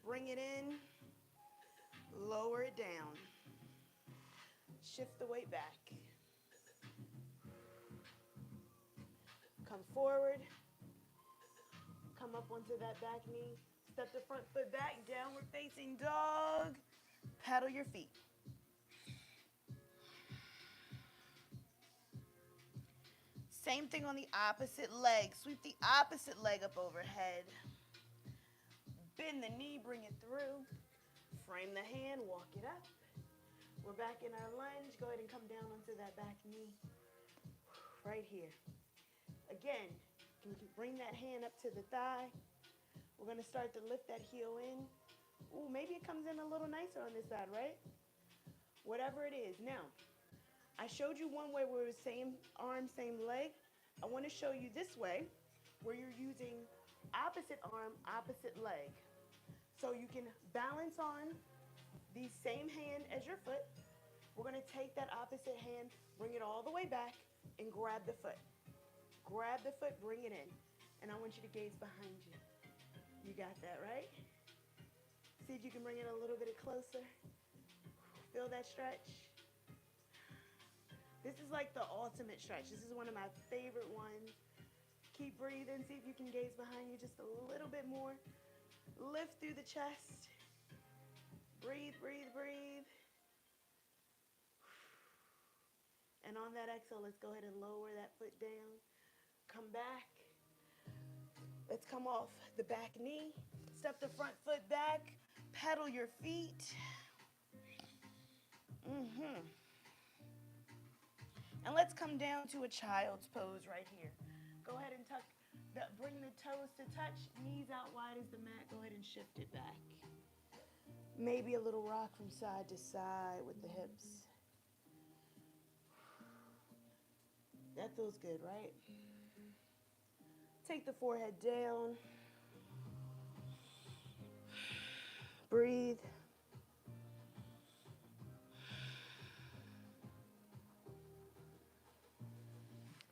S1: Bring it in, lower it down. Shift the weight back. Come forward. Come up onto that back knee. Step the front foot back, downward facing dog. Pedal your feet. Same thing on the opposite leg. Sweep the opposite leg up overhead. Bend the knee, bring it through. Frame the hand, walk it up. We're back in our lunge. Go ahead and come down onto that back knee. Right here. Again, you can bring that hand up to the thigh. We're going to start to lift that heel in. Ooh, maybe it comes in a little nicer on this side, right? Whatever it is. Now, I showed you one way where it was same arm, same leg. I want to show you this way where you're using opposite arm, opposite leg. So you can balance on the same hand as your foot. We're going to take that opposite hand, bring it all the way back, and grab the foot. Grab the foot, bring it in. And I want you to gaze behind you. You got that, right? See if you can bring it a little bit closer. Feel that stretch? This is like the ultimate stretch. This is one of my favorite ones. Keep breathing. See if you can gaze behind you just a little bit more. Lift through the chest. Breathe, breathe, breathe. And on that exhale, let's go ahead and lower that foot down. Come back. Let's come off the back knee. Step the front foot back. Pedal your feet. And let's come down to a child's pose right here. Go ahead and bring the toes to touch, knees out wide as the mat. Go ahead and shift it back. Maybe a little rock from side to side with the hips. That feels good, right? Take the forehead down. Breathe.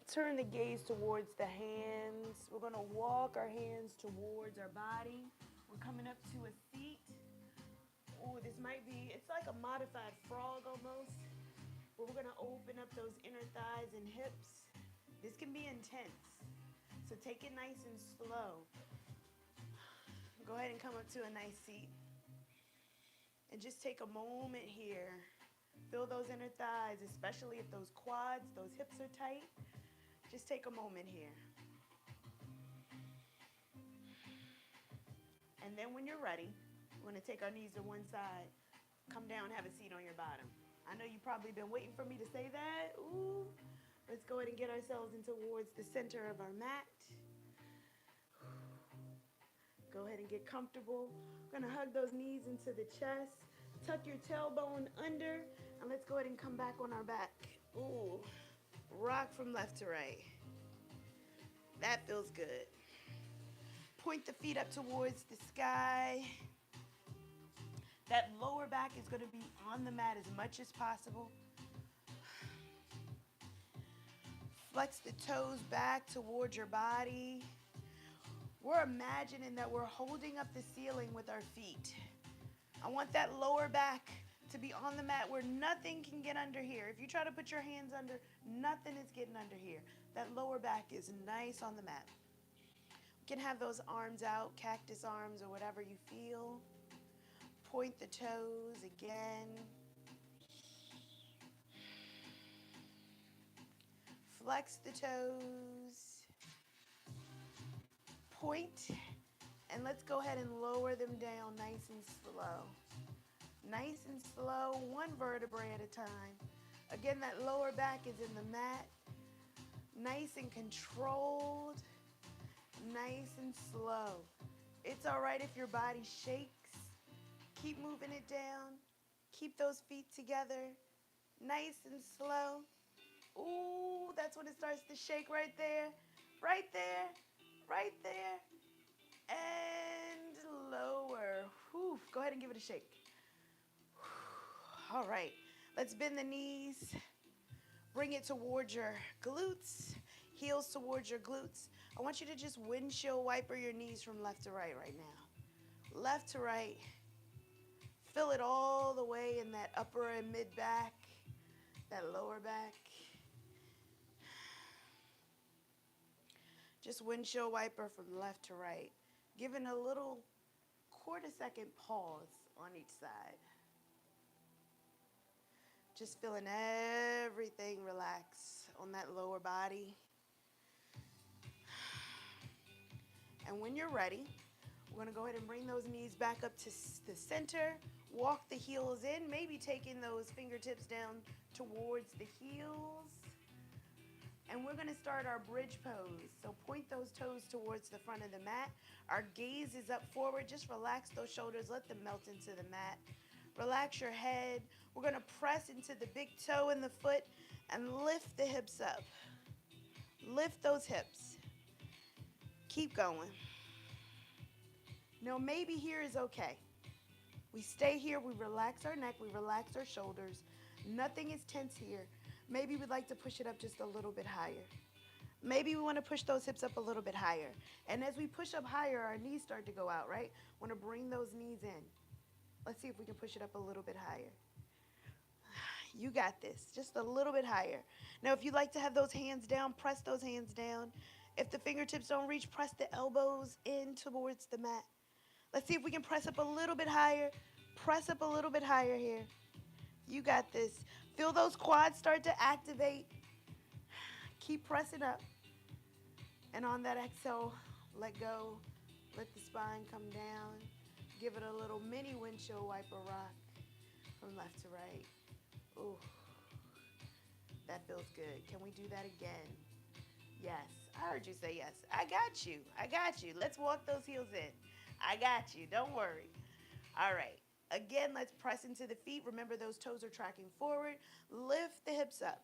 S1: Turn the gaze towards the hands. We're going to walk our hands towards our body. We're coming up to a seat. Oh, this might be, it's like a modified frog almost. But we're going to open up those inner thighs and hips. This can be intense. So take it nice and slow. Go ahead and come up to a nice seat. And just take a moment here. Feel those inner thighs, especially if those quads, those hips are tight. Just take a moment here. And then when you're ready, we're going to take our knees to one side. Come down, have a seat on your bottom. I know you've probably been waiting for me to say that. Ooh. Let's go ahead and get ourselves in towards the center of our mat. Go ahead and get comfortable. We're going to hug those knees into the chest. Tuck your tailbone under. And let's go ahead and come back on our back. Ooh. Rock from left to right. That feels good. Point the feet up towards the sky. That lower back is going to be on the mat as much as possible. Flex the toes back towards your body. We're imagining that we're holding up the ceiling with our feet. I want that lower back to be on the mat where nothing can get under here. If you try to put your hands under, nothing is getting under here. That lower back is nice on the mat. You can have those arms out, cactus arms or whatever you feel. Point the toes again. Flex the toes. Point. And let's go ahead and lower them down nice and slow. Nice and slow, one vertebrae at a time. Again, that lower back is in the mat. Nice and controlled. Nice and slow. It's all right if your body shakes. Keep moving it down. Keep those feet together. Nice and slow. Ooh, that's when it starts to shake right there. Right there. Right there. And lower. Whew. Go ahead and give it a shake. All right, let's bend the knees. Bring it towards your glutes, heels towards your glutes. I want you to just windshield wiper your knees from left to right now. Left to right. Feel it all the way in that upper and mid back, that lower back. Just windshield wiper from left to right. Giving a little quarter-second pause on each side. Just feeling everything relax on that lower body. And when you're ready, we're going to go ahead and bring those knees back up to the center. Walk the heels in, maybe taking those fingertips down towards the heels. And we're going to start our bridge pose. So point those toes towards the front of the mat. Our gaze is up forward. Just relax those shoulders. Let them melt into the mat. Relax your head. We're going to press into the big toe in the foot and lift the hips up. Lift those hips. Keep going. Now, maybe here is okay. We stay here. We relax our neck. We relax our shoulders. Nothing is tense here. Maybe we'd like to push it up just a little bit higher. Maybe we want to push those hips up a little bit higher. And as we push up higher, our knees start to go out, right? Want to bring those knees in. Let's see if we can push it up a little bit higher. You got this. Just a little bit higher. Now, if you'd like to have those hands down, press those hands down. If the fingertips don't reach, press the elbows in towards the mat. Let's see if we can press up a little bit higher. Press up a little bit higher here. You got this. Feel those quads start to activate. Keep pressing up. And on that exhale, let go. Let the spine come down. Give it a little mini windshield wiper rock from left to right. Ooh, that feels good. Can we do that again? Yes. I heard you say yes. I got you. I got you. Let's walk those heels in. I got you. Don't worry. All right. Again, let's press into the feet. Remember, those toes are tracking forward. Lift the hips up.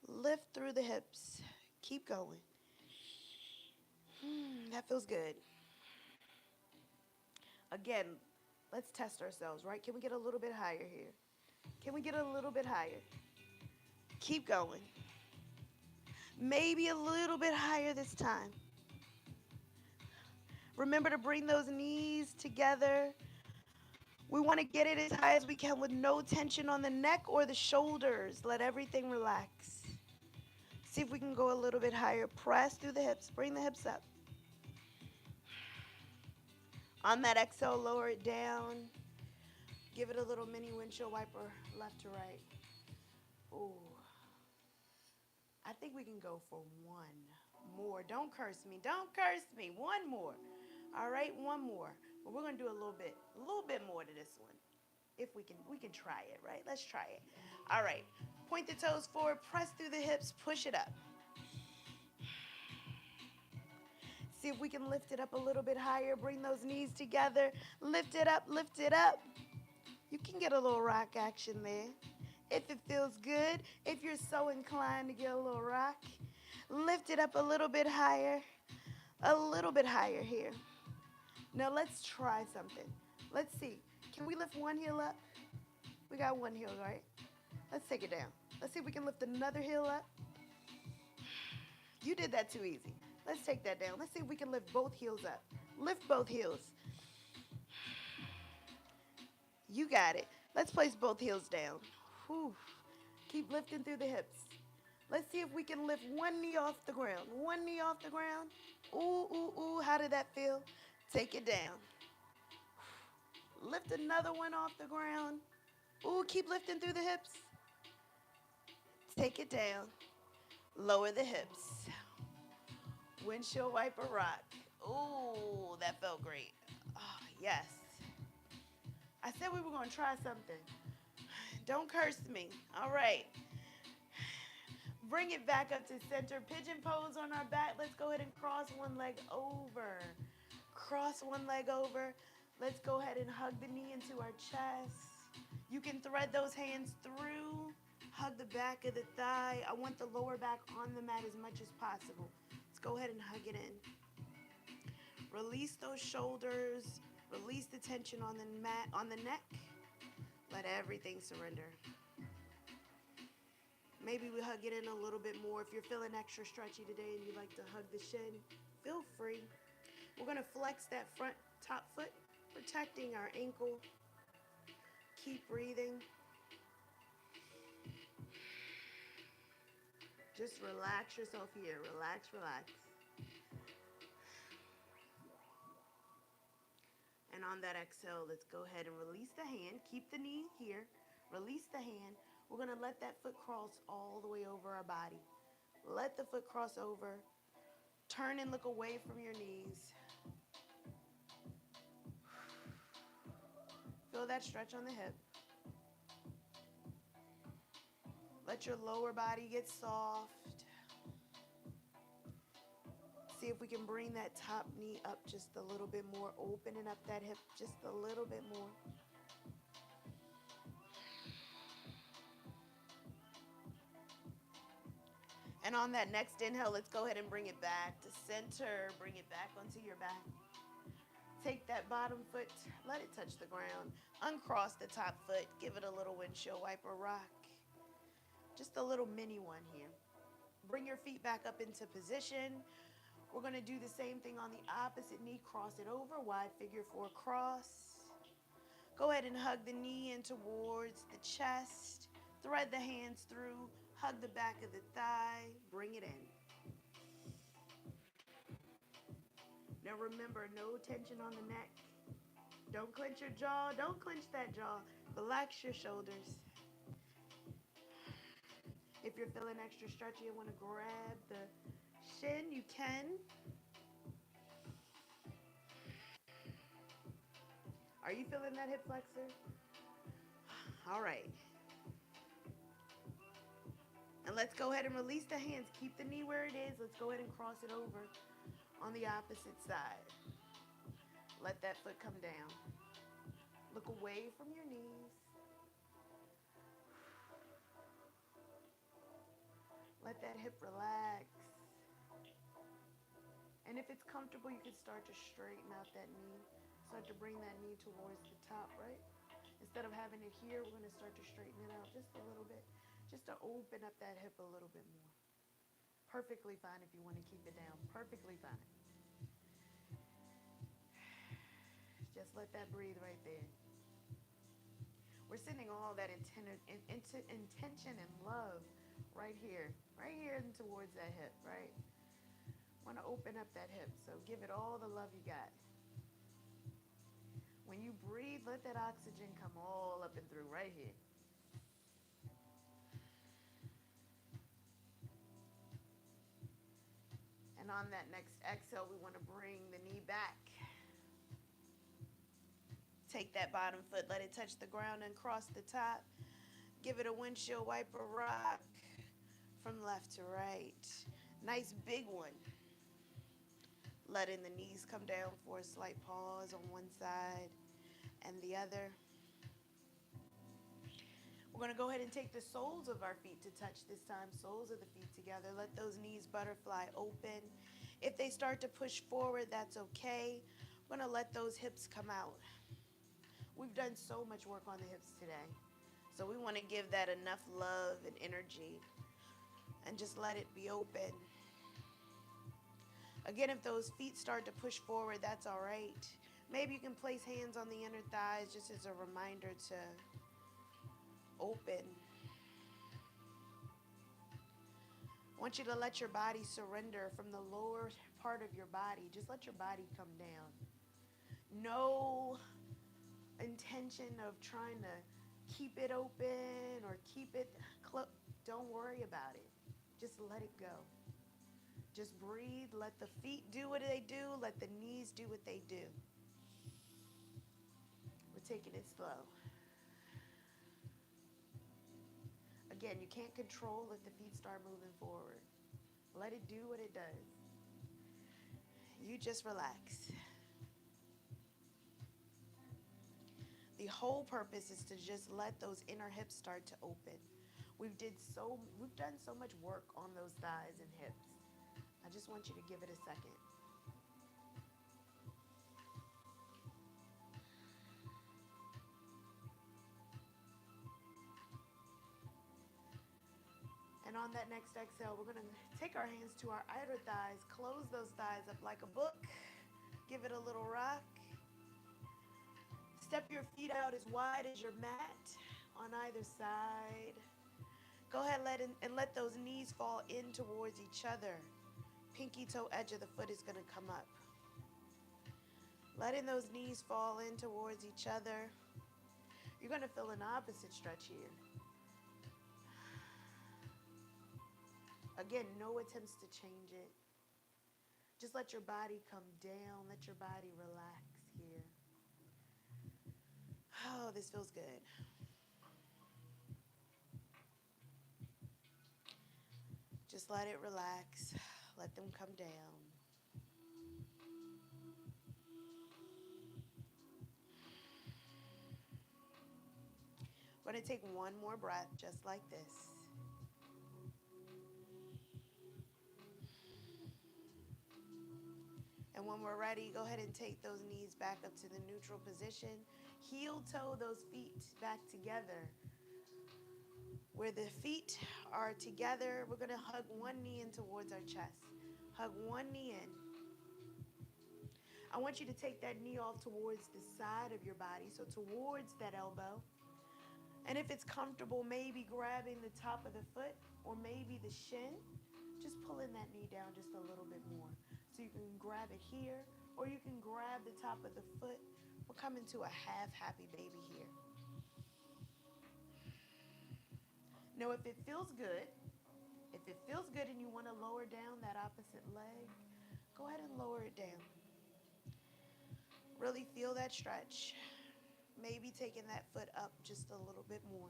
S1: Lift through the hips. Keep going. That feels good. Again, let's test ourselves, right? Can we get a little bit higher here? Can we get a little bit higher? Keep going. Maybe a little bit higher this time. Remember to bring those knees together. We want to get it as high as we can with no tension on the neck or the shoulders. Let everything relax. See if we can go a little bit higher. Press through the hips. Bring the hips up. On that exhale, lower it down. Give it a little mini windshield wiper left to right. Ooh. I think we can go for one more. Don't curse me. Don't curse me. One more. All right, one more. But we're going to do a little bit more to this one. If we can try it, right? Let's try it. All right. Point the toes forward, press through the hips, push it up. See if we can lift it up a little bit higher. Bring those knees together. Lift it up, lift it up. You can get a little rock action there. If it feels good, if you're so inclined to get a little rock, lift it up a little bit higher here. Now let's try something. Let's see. Can we lift one heel up? We got one heel, right? Let's take it down. Let's see if we can lift another heel up. You did that too easy. Let's take that down. Let's see if we can lift both heels up. Lift both heels. You got it. Let's place both heels down. Whew. Keep lifting through the hips. Let's see if we can lift one knee off the ground. One knee off the ground. Ooh, ooh, ooh. How did that feel? Take it down. Lift another one off the ground. Ooh, keep lifting through the hips. Take it down. Lower the hips. Windshield wiper rock. Ooh, that felt great. Oh, yes. I said we were going to try something. Don't curse me. All right. Bring it back up to center. Pigeon pose on our back. Let's go ahead and cross one leg over. Cross one leg over. Let's go ahead and hug the knee into our chest. You can thread those hands through. Hug the back of the thigh. I want the lower back on the mat as much as possible. Let's go ahead and hug it in. Release those shoulders. Release the tension on the mat, on the neck. Let everything surrender. Maybe we hug it in a little bit more. If you're feeling extra stretchy today and you like to hug the shin, feel free. We're going to flex that front top foot, protecting our ankle. Keep breathing. Just relax yourself here. Relax, relax. And on on that exhale, let's go ahead and release the hand. Keep the knee here. Release the hand. We're going to let that foot cross all the way over our body. Let the foot cross over. Turn and look away from your knees. Feel that stretch on the hip. Let your lower body get soft. See if we can bring that top knee up just a little bit more, opening up that hip just a little bit more. And on that next inhale, let's go ahead and bring it back to center. Bring it back onto your back. Take that bottom foot, let it touch the ground. Uncross the top foot, give it a little windshield wiper rock. Just a little mini one here. Bring your feet back up into position. We're going to do the same thing on the opposite knee. Cross it over, wide figure four cross. Go ahead and hug the knee in towards the chest. Thread the hands through. Hug the back of the thigh. Bring it in. Now remember, no tension on the neck. Don't clench your jaw. Don't clench that jaw. Relax your shoulders. If you're feeling extra stretchy and want to grab the shin, you can. Are you feeling that hip flexor? All right. And let's go ahead and release the hands. Keep the knee where it is. Let's go ahead and cross it over on the opposite side. Let that foot come down. Look away from your knees. Let that hip relax. And if it's comfortable, you can start to straighten out that knee. Start to bring that knee towards the top, right? Instead of having it here, we're going to start to straighten it out just a little bit. Just to open up that hip a little bit more. Perfectly fine if you want to keep it down. Perfectly fine. Just let that breathe right there. We're sending all that intention and love right here and towards that hip, right? Want to open up that hip, so give it all the love you got. When you breathe, let that oxygen come all up and through right here. And on that next exhale, we want to bring the knee back. Take that bottom foot, let it touch the ground and cross the top. Give it a windshield wiper rock from left to right. Nice big one. Letting the knees come down for a slight pause on one side and the other. We're going to go ahead and take the soles of our feet to touch this time. Soles of the feet together. Let those knees butterfly open. If they start to push forward, that's okay. We're going to let those hips come out. We've done so much work on the hips today. So we want to give that enough love and energy and just let it be open. Again, if those feet start to push forward, that's all right. Maybe you can place hands on the inner thighs just as a reminder to open. I want you to let your body surrender from the lower part of your body. Just let your body come down. No intention of trying to keep it open or keep it closed. Don't worry about it. Just let it go. Just breathe. Let the feet do what they do. Let the knees do what they do. We're taking it slow. Again, you can't control if the feet start moving forward. Let it do what it does. You just relax. The whole purpose is to just let those inner hips start to open. We've done so much work on those thighs and hips. I just want you to give it a second. And on that next exhale, we're going to take our hands to our outer thighs, close those thighs up like a book, give it a little rock. Step your feet out as wide as your mat on either side. Go ahead and let those knees fall in towards each other. Pinky toe edge of the foot is going to come up. Letting those knees fall in towards each other. You're going to feel an opposite stretch here. Again, no attempts to change it. Just let your body come down. Let your body relax here. Oh, this feels good. Just let it relax. Let them come down. We're going to take one more breath just like this. And when we're ready, go ahead and take those knees back up to the neutral position. Heel toe those feet back together. Where the feet are together, we're going to hug one knee in towards our chest. Hug one knee in. I want you to take that knee off towards the side of your body, so towards that elbow. And if it's comfortable, maybe grabbing the top of the foot or maybe the shin, just pulling that knee down just a little bit more. So you can grab it here or you can grab the top of the foot. We're coming to a half happy baby here. Now, if it feels good and you want to lower down that opposite leg, go ahead and lower it down. Really feel that stretch. Maybe taking that foot up just a little bit more.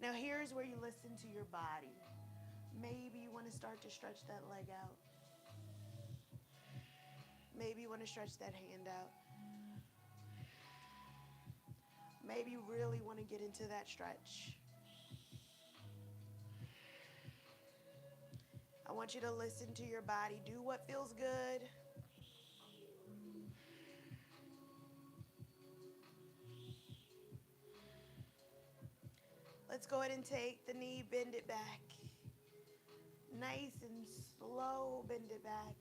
S1: Now here's where you listen to your body. Maybe you want to start to stretch that leg out. Maybe you want to stretch that hand out. Maybe you really want to get into that stretch. I want you to listen to your body. Do what feels good. Let's go ahead and take the knee, bend it back. Nice and slow, bend it back.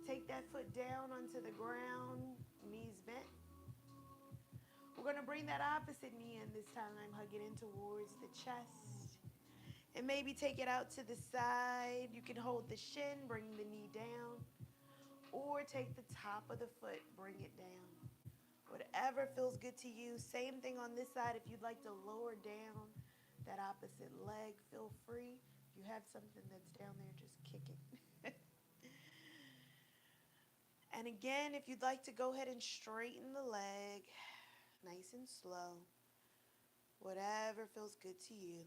S1: Take that foot down onto the ground, knees bent. We're going to bring that opposite knee in this time, hug it in towards the chest. And maybe take it out to the side. You can hold the shin, bring the knee down. Or take the top of the foot, bring it down. Whatever feels good to you. Same thing on this side. If you'd like to lower down that opposite leg, feel free. If you have something that's down there, just kick it. And again, if you'd like to go ahead and straighten the leg, nice and slow. Whatever feels good to you.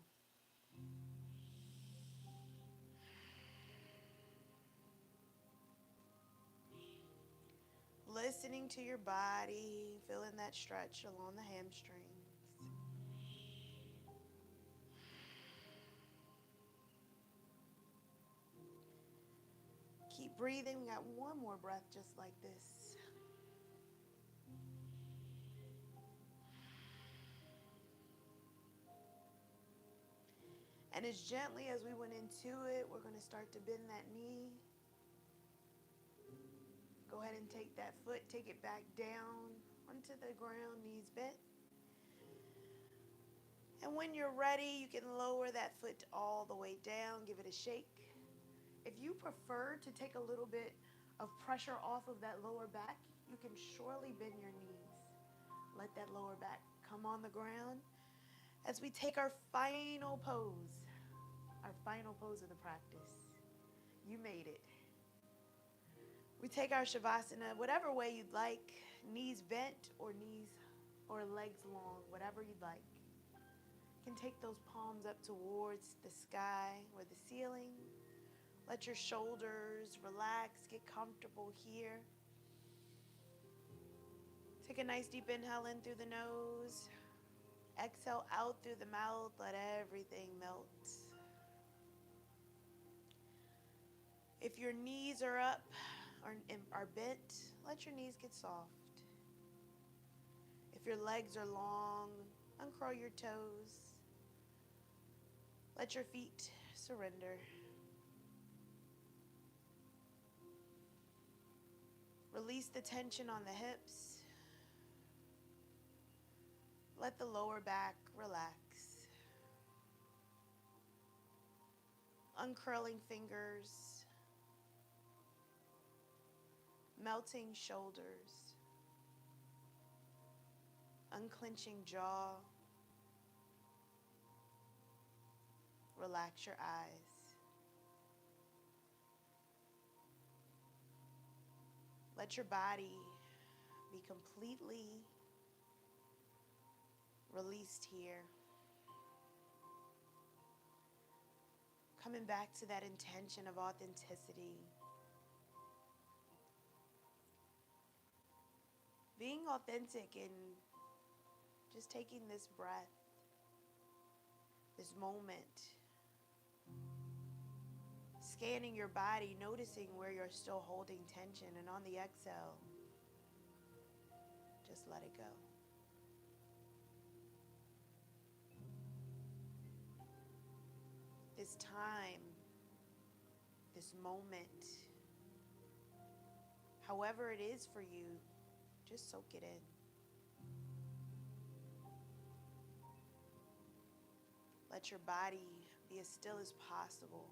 S1: Listening to your body, feeling that stretch along the hamstrings. Keep breathing. We got one more breath just like this. And as gently as we went into it, we're going to start to bend that knee. Go ahead and take that foot, take it back down onto the ground, knees bent. And when you're ready, you can lower that foot all the way down, give it a shake. If you prefer to take a little bit of pressure off of that lower back, you can surely bend your knees. Let that lower back come on the ground as we take our final pose of the practice. You made it. We take our Savasana, whatever way you'd like, knees bent or legs long, whatever you'd like. You can take those palms up towards the sky or the ceiling. Let your shoulders relax, get comfortable here. Take a nice deep inhale in through the nose. Exhale out through the mouth, let everything melt. If your knees are up, are bent, let your knees get soft. If your legs are long, uncurl your toes. Let your feet surrender. Release the tension on the hips. Let the lower back relax. uncurling fingers, melting shoulders, unclenching jaw. Relax your eyes. Let your body be completely released here. Coming back to that intention of authenticity. Being authentic and just taking this breath, this moment, scanning your body, noticing where you're still holding tension, and on the exhale, just let it go. This time, this moment, however it is for you, just soak it in. Let your body be as still as possible.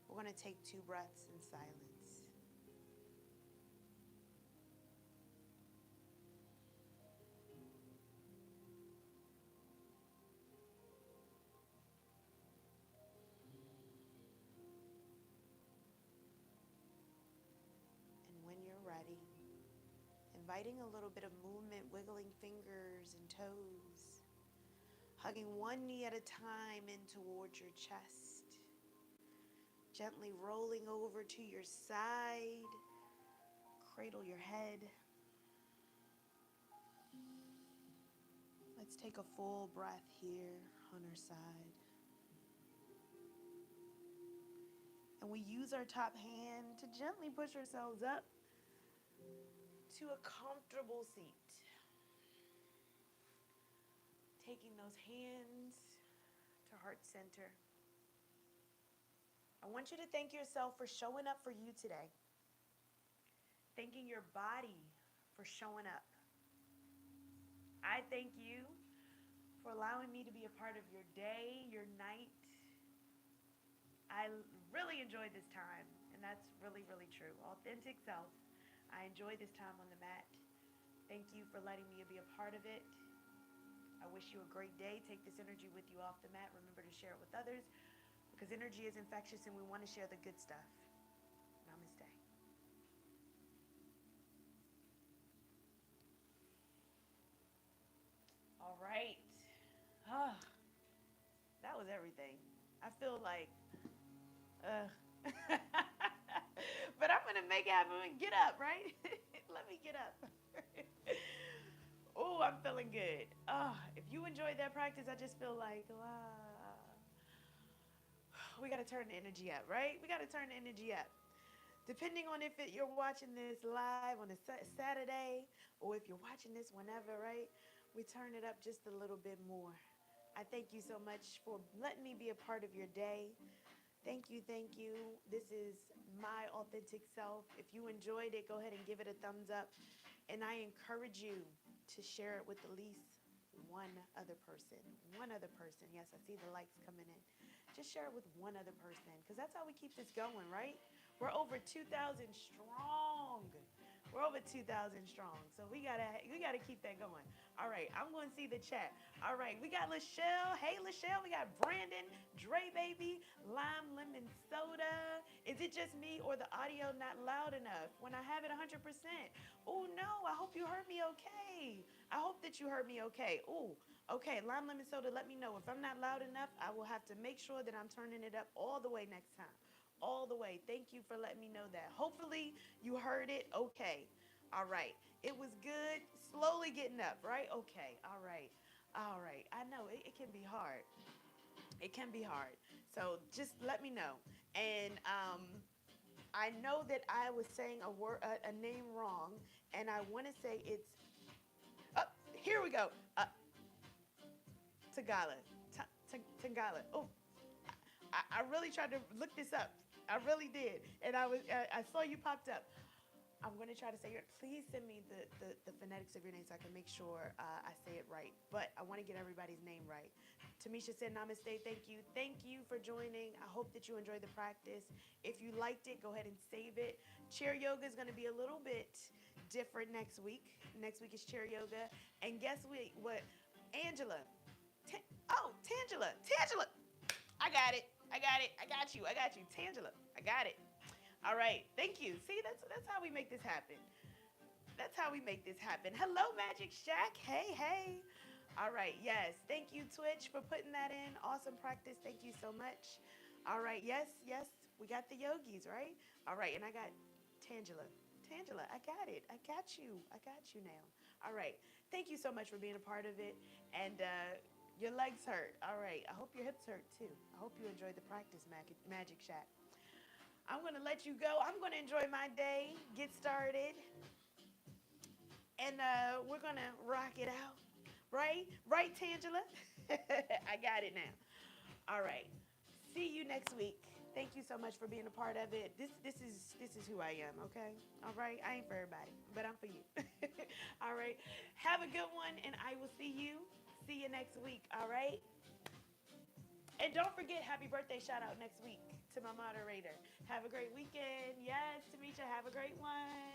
S1: We're going to take 2 breaths in silence. And when you're ready, inviting a little bit of movement, wiggling fingers and toes, hugging one knee at a time in towards your chest, gently rolling over to your side, cradle your head. Let's take a full breath here on our side. And we use our top hand to gently push ourselves up to a comfortable seat. Taking those hands to heart center. I want you to thank yourself for showing up for you today. Thanking your body for showing up. I thank you for allowing me to be a part of your day, your night. I really enjoyed this time, and that's really, really true. Authentic self. I enjoyed this time on the mat. Thank you for letting me be a part of it. I wish you a great day. Take this energy with you off the mat. Remember to share it with others, because energy is infectious and we want to share the good stuff. Namaste. All right. That was everything. I feel like, but I'm going to make it happen and get up, right? Let me get up. Oh, I'm feeling good. If you enjoyed that practice, I just feel like, we got to turn the energy up, right? We got to turn the energy up. Depending on if you're watching this live on a Saturday, or if you're watching this whenever, right? We turn it up just a little bit more. I thank you so much for letting me be a part of your day. Thank you, thank you. This is my authentic self. If you enjoyed it, go ahead and give it a thumbs up. And I encourage you to share it with at least one other person. One other person. Yes, I see the likes coming in. Just share it with one other person, because that's how we keep this going, right? We're over 2,000 strong. We're over 2,000 strong. So we gotta keep that going. All right, I'm going to see the chat. All right, we got Lachelle. Hey, Lachelle. We got Brandon, Dre Baby, Lime Lemon Soda. Is it just me or the audio not loud enough when I have it 100%? Oh, no, I hope you heard me okay. I hope that you heard me okay. Oh, okay, Lime Lemon Soda, let me know. If I'm not loud enough, I will have to make sure that I'm turning it up all the way next time. All the way. Thank you for letting me know that. Hopefully you heard it okay. All right. It was good. Slowly getting up, right? Okay. All right. All right. I know it can be hard. It can be hard. So just let me know. And I know that I was saying a name wrong, and I want to say it's. Oh, here we go. Tagala. Tagala. Oh, I really tried to look this up. I really did. And I saw you popped up. I'm going to try to say your, please send me the phonetics of your name so I can make sure I say it right. But I want to get everybody's name right. Tamisha said, namaste, thank you. Thank you for joining. I hope that you enjoyed the practice. If you liked it, go ahead and save it. Chair yoga is going to be a little bit different next week. Next week is chair yoga. And guess what? Angela. Tangela. I got it. I got you. Tangela, I got it. All right. Thank you. See, that's how we make this happen. That's how we make this happen. Hello, Magic Shack. Hey. All right. Yes. Thank you, Twitch, for putting that in. Awesome practice. Thank you so much. All right. Yes. We got the yogis, right? All right. And I got Tangela, I got it. I got you now. All right. Thank you so much for being a part of it. And your legs hurt. All right. I hope your hips hurt too. I hope you enjoyed the practice, Magic Shack. I'm going to let you go. I'm going to enjoy my day, get started. And we're going to rock it out. Right, Tangela? I got it now. All right. See you next week. Thank you so much for being a part of it. This is who I am, okay? All right? I ain't for everybody, but I'm for you. All right. Have a good one, and I will see you next week, all right? And don't forget, happy birthday shout out next week to my moderator. Have a great weekend. Yes, Tamisha, have a great one.